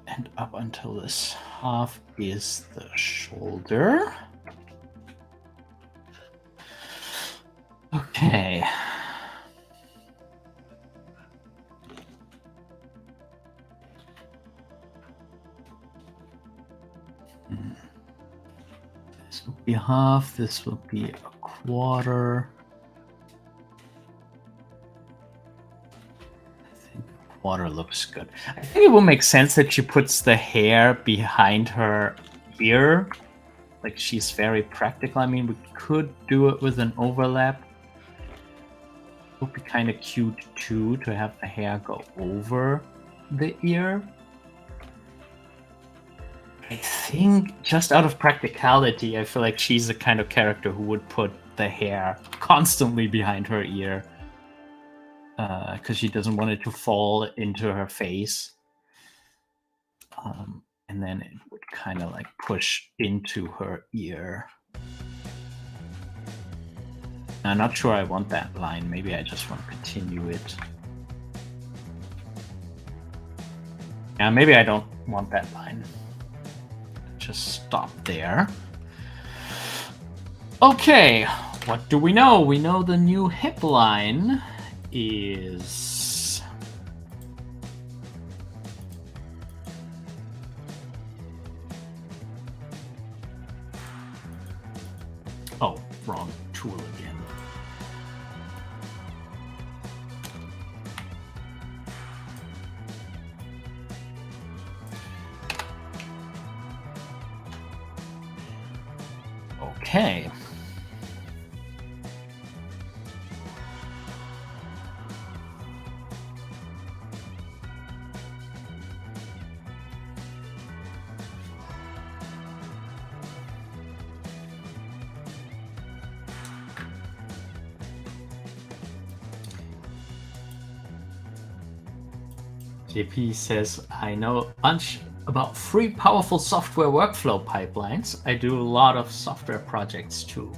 And up until this half is the shoulder. Okay. This will be half, this will be a quarter. I think a quarter looks good. I think it will make sense that she puts the hair behind her ear. Like, she's very practical. I mean, we could do it with an overlap. It would be kind of cute too to have the hair go over the ear. I think just out of practicality, I feel like she's the kind of character who would put the hair constantly behind her ear because she doesn't want it to fall into her face. And then it would kind of like push into her ear. I'm not sure I want that line. Maybe I just want to continue it. Yeah, maybe I don't want that line. Just stop there. Okay, what do we know? We know the new hip line is oh, wrong tool again. Okay. JP says, I know a bunch about free powerful software workflow pipelines. I do a lot of software projects too.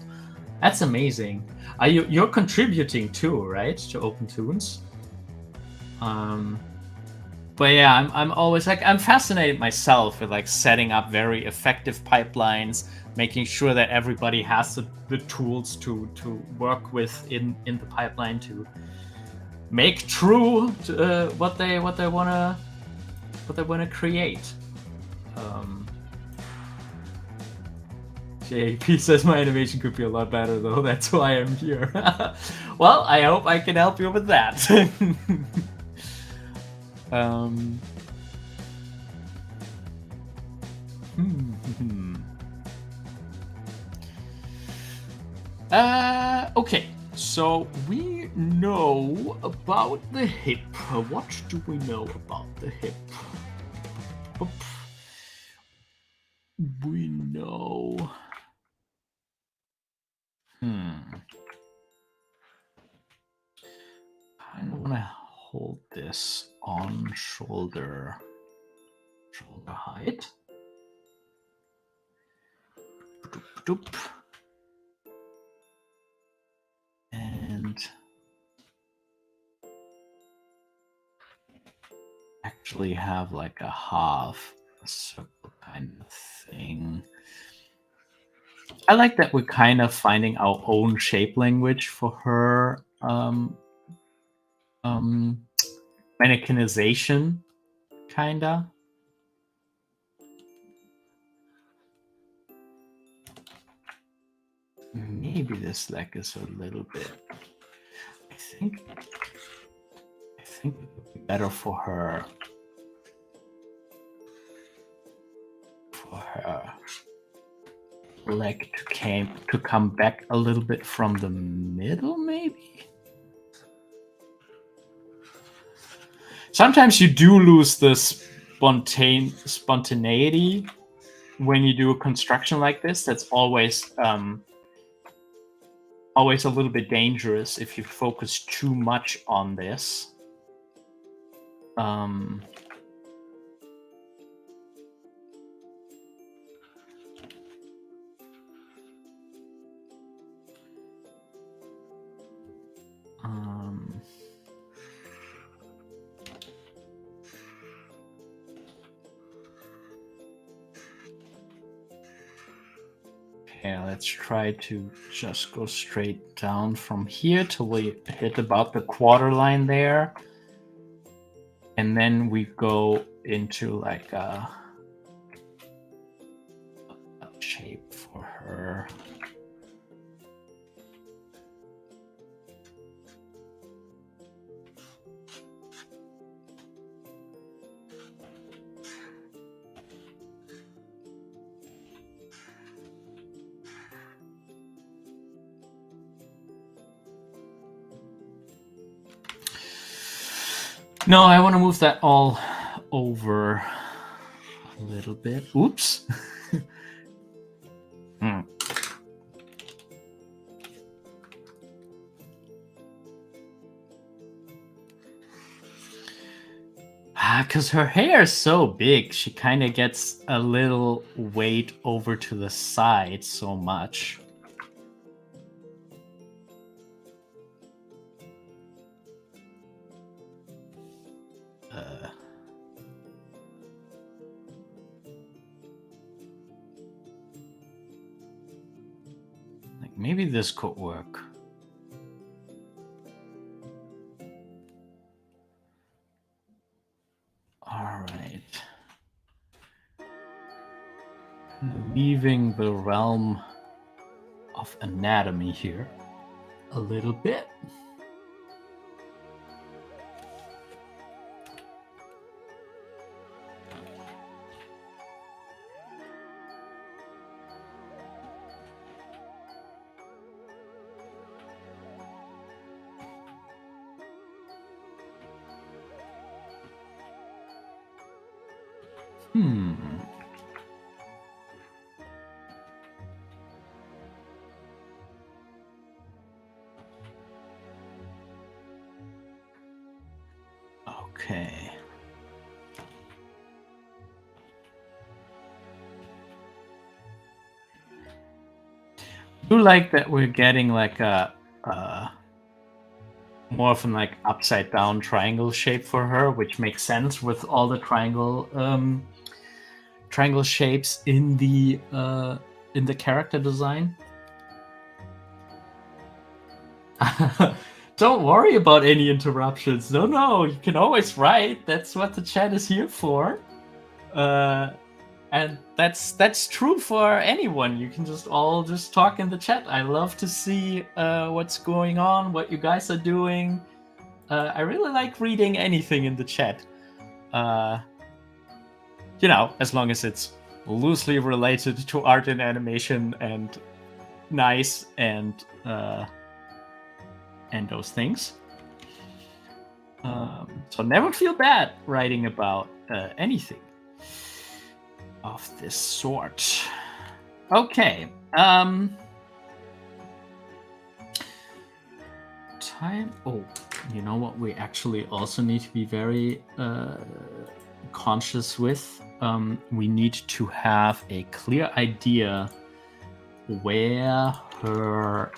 That's amazing. You're contributing too, right, to OpenTunes? But yeah, I'm always like, I'm fascinated myself with like setting up very effective pipelines, making sure that everybody has the tools to work with in the pipeline to make true what they wanna create. JP says my animation could be a lot better though. That's why I'm here. Well, I hope I can help you with that. Okay, so we know about the hip. What do we know about the hip? Oop. We know. I want to hold this on shoulder height. Doop. And actually have like a half circle kind of thing. I like that we're kind of finding our own shape language for her mannequinization, kinda. Maybe this leg is a little bit. I think it would be better for her. Leg to come back a little bit from the middle, maybe. Sometimes you do lose the spontaneity when you do a construction like this. That's always a little bit dangerous if you focus too much on this. Okay, let's try to just go straight down from here till we hit about the quarter line there. And then we go into like a shape for her. No, I want to move that all over a little bit. Oops. Because her hair is so big, she kind of gets a little weight over to the side so much. Like maybe this could work. All right. Leaving the realm of anatomy here a little bit. Okay. I do like that we're getting like a more of an like upside down triangle shape for her, which makes sense with all the triangle shapes in the character design. Don't worry about any interruptions. No, you can always write. That's what the chat is here for. And that's true for anyone. You can just talk in the chat. I love to see what's going on, what you guys are doing. I really like reading anything in the chat. As long as it's loosely related to art and animation and nice and those things. So never feel bad writing about anything of this sort. Okay. Time. Oh, you know what we actually also need to be very conscious with? We need to have a clear idea where her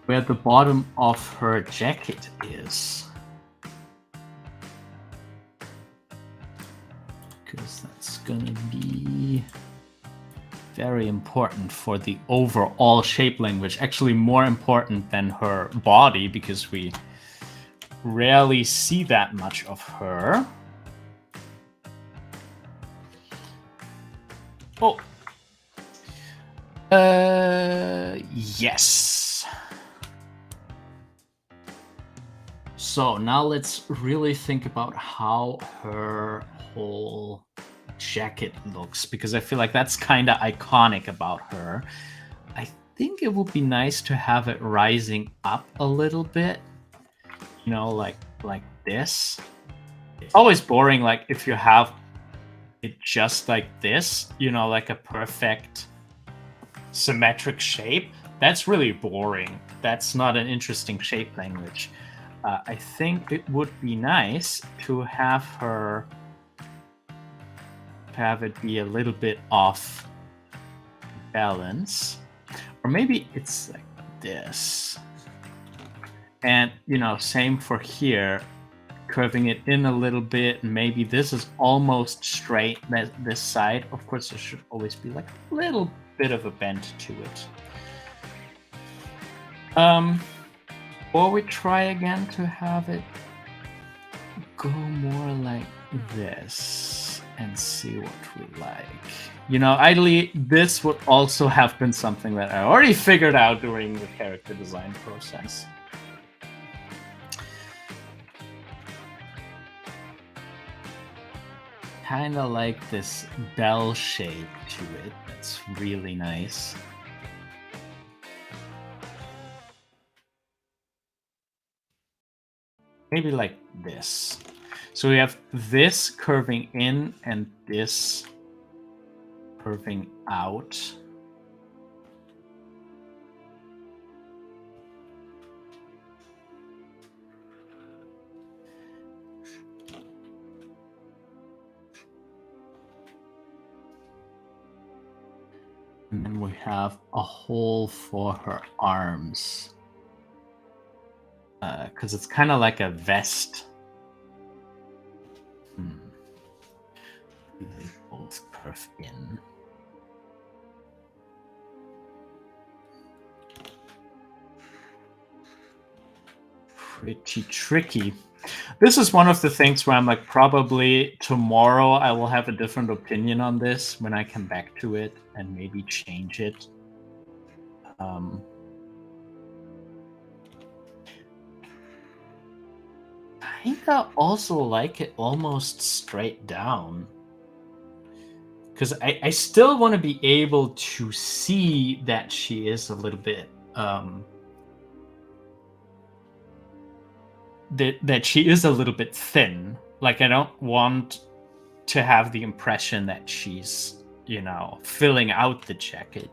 where the bottom of her jacket is, because that's gonna be very important for the overall shape language. Actually more important than her body, because we rarely see that much of her. Oh. Yes. So now let's really think about how her whole jacket looks, because I feel like that's kind of iconic about her. I think it would be nice to have it rising up a little bit, you know, like this. It's always boring, like if you have it just like this, you know, like a perfect symmetric shape. That's really boring. That's not an interesting shape language. I think it would be nice to have her have it be a little bit off balance, or maybe it's like this. And you know, same for here, curving it in a little bit. Maybe this is almost straight, this side. Of course, there should always be like a little bit of a bend to it. Or we try again to have it go more like this and see what we like. You know, ideally, this would also have been something that I already figured out during the character design process. Kind of like this bell shape to it. That's really nice. Maybe like this. So we have this curving in and this curving out. And then we have a hole for her arms. Because it's kind of like a vest. They both curve in. Pretty tricky. This is one of the things where I'm like, probably tomorrow I will have a different opinion on this when I come back to it and maybe change it. Kinda also like it almost straight down, because I still want to be able to see that she is a little bit that she is a little bit thin. Like, I don't want to have the impression that she's, you know, filling out the jacket.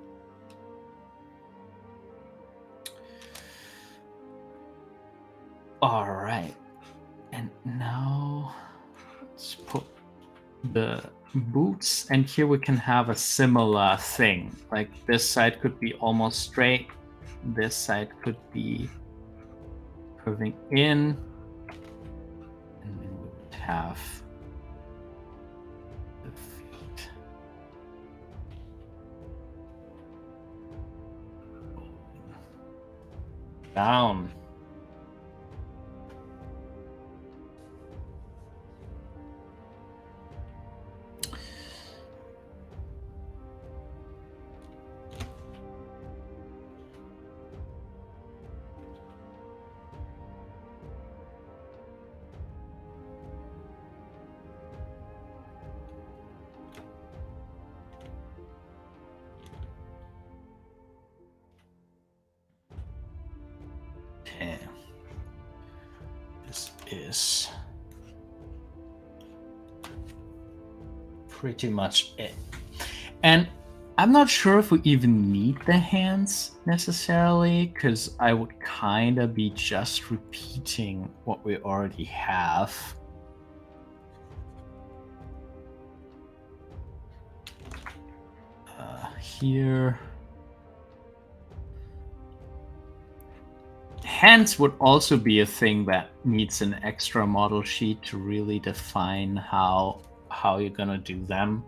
All right. And now let's put the boots, and here we can have a similar thing. Like, this side could be almost straight. This side could be curving in. And then we would have the feet down. is pretty much it. And I'm not sure if we even need the hands necessarily, because I would kind of be just repeating what we already have. Here. Hands would also be a thing that needs an extra model sheet to really define how you're gonna do them.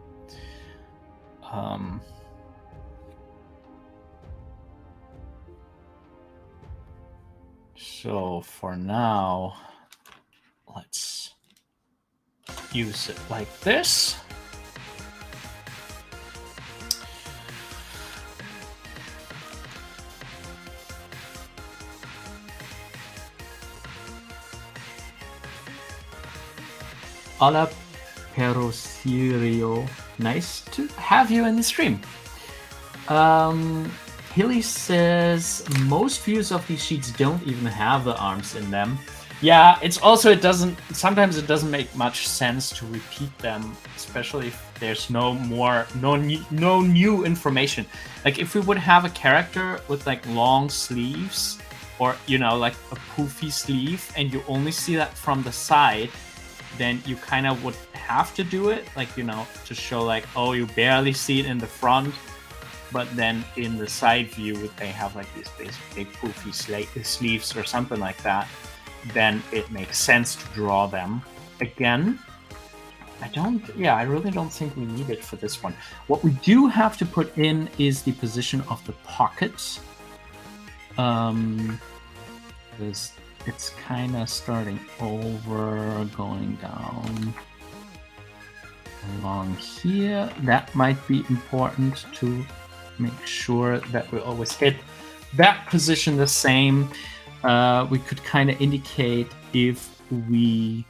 So for now, let's use it like this. Hola, Perosirio. Nice to have you in the stream. Hilly says most views of these sheets don't even have the arms in them. Yeah, it's also, sometimes it doesn't make much sense to repeat them, especially if there's no new information. Like if we would have a character with like long sleeves or, like a poofy sleeve and you only see that from the side, then you kind of would have to do it, like, to show like, oh, you barely see it in the front, but then in the side view, they have like these big poofy sleeves or something like that. Then it makes sense to draw them. Again, I really don't think we need it for this one. What we do have to put in is the position of the pockets. Because it's kind of starting over, going down along here. That might be important to make sure that we always hit that position the same. We could kind of indicate if we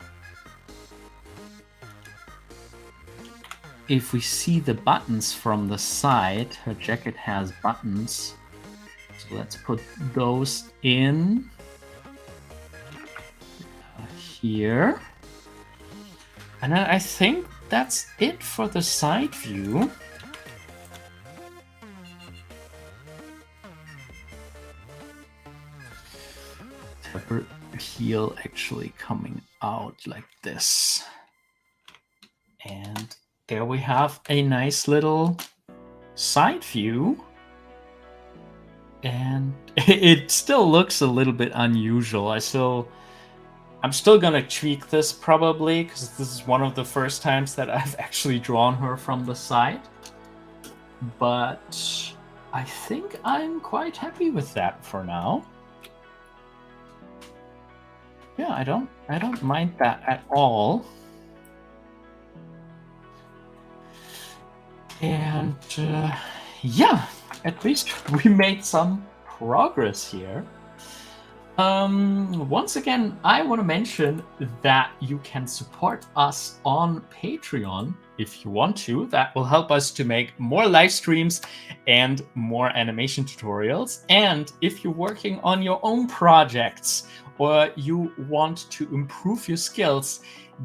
see the buttons from the side. Her jacket has buttons, so let's put those in here. And I think that's it for the side view. Her heel actually coming out like this. And there we have a nice little side view. And it still looks a little bit unusual. I'm still gonna tweak this probably, because this is one of the first times that I've actually drawn her from the side. But I think I'm quite happy with that for now. Yeah, I don't mind that at all. And yeah, at least we made some progress here. Once again, I want to mention that you can support us on Patreon if you want to. That will help us to make more live streams and more animation tutorials. And if you're working on your own projects or you want to improve your skills,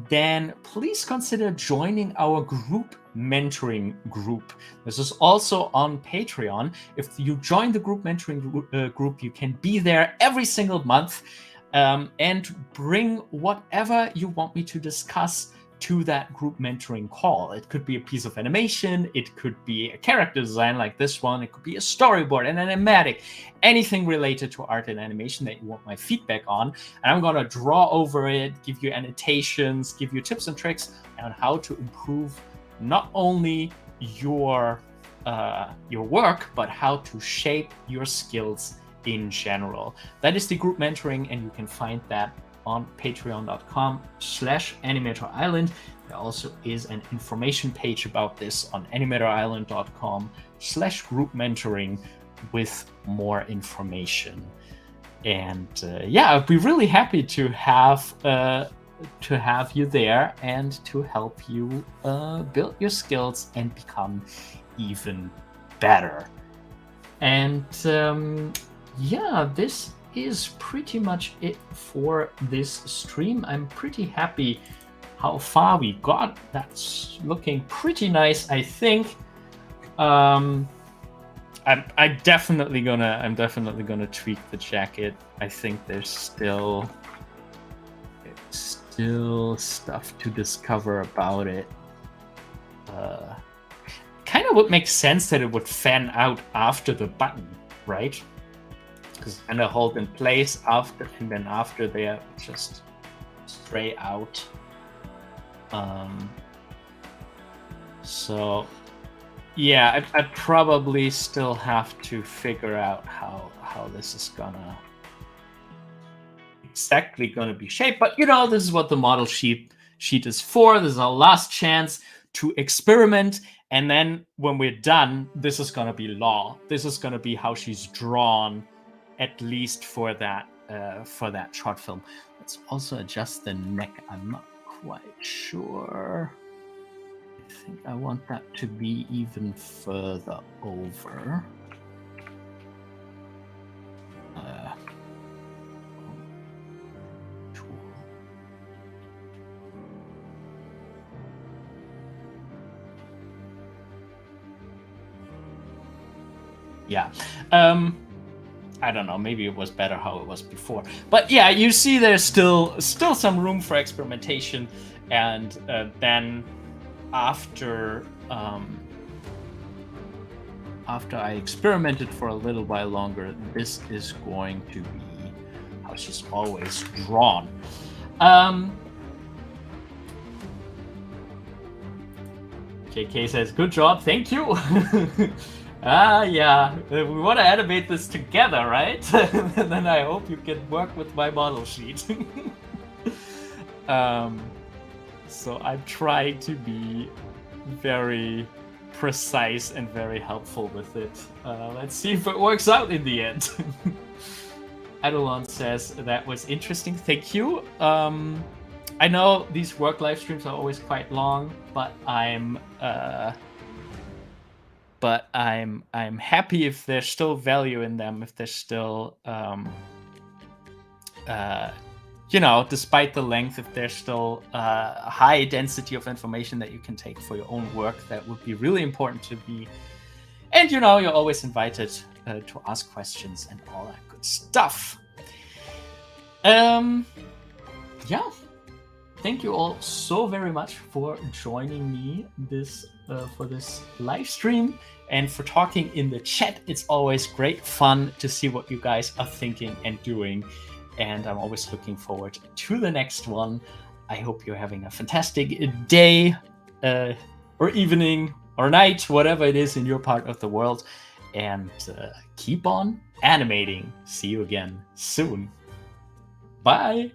then please consider joining our group mentoring group. This is also on Patreon. If you join the group mentoring group, you can be there every single month and bring whatever you want me to discuss to that group mentoring call. It could be a piece of animation, it could be a character design like this one, it could be a storyboard, an animatic, anything related to art and animation that you want my feedback on. And I'm gonna draw over it, give you annotations, give you tips and tricks on how to improve not only your work, but how to shape your skills in general. That is the group mentoring, and you can find that on patreon.com/Animator Island. There also is an information page about this on animatorisland.com/group mentoring with more information. And yeah, I'd be really happy to have you there and to help you build your skills and become even better. And yeah, this is pretty much it for this stream. I'm pretty happy how far we got. That's looking pretty nice, I think. I'm definitely gonna tweak the jacket. I think there's still stuff to discover about it. Kind of would make sense that it would fan out after the button, right? Because kind of hold in place after, and then after they're just stray out. So yeah, I probably still have to figure out how this is exactly gonna be shaped. But this is what the model sheet is for. This is our last chance to experiment, and then when we're done, this is gonna be law. This is gonna be how she's drawn, at least for that short film. Let's also adjust the neck. I'm not quite sure. I think I want that to be even further over. Yeah. I don't know, maybe it was better how it was before. But yeah, you see there's still some room for experimentation, and then after I experimented for a little while longer, this is going to be how she's always drawn. JK says, good job, thank you. Yeah, we want to animate this together, right? And then I hope you can work with my model sheet. So I'm trying to be very precise and very helpful with it. Let's see if it works out in the end. Eidolon says, that was interesting, thank you. I know these work live streams are always quite long, but I'm happy if there's still value in them, if there's still despite the length, if there's still a high density of information that you can take for your own work, that would be really important to me. And you're always invited to ask questions and all that good stuff. Yeah. Thank you all so very much for joining me for this live stream and for talking in the chat. It's always great fun to see what you guys are thinking and doing, and I'm always looking forward to the next one. I hope you're having a fantastic day or evening or night, whatever it is in your part of the world, and keep on animating. See you again soon. Bye.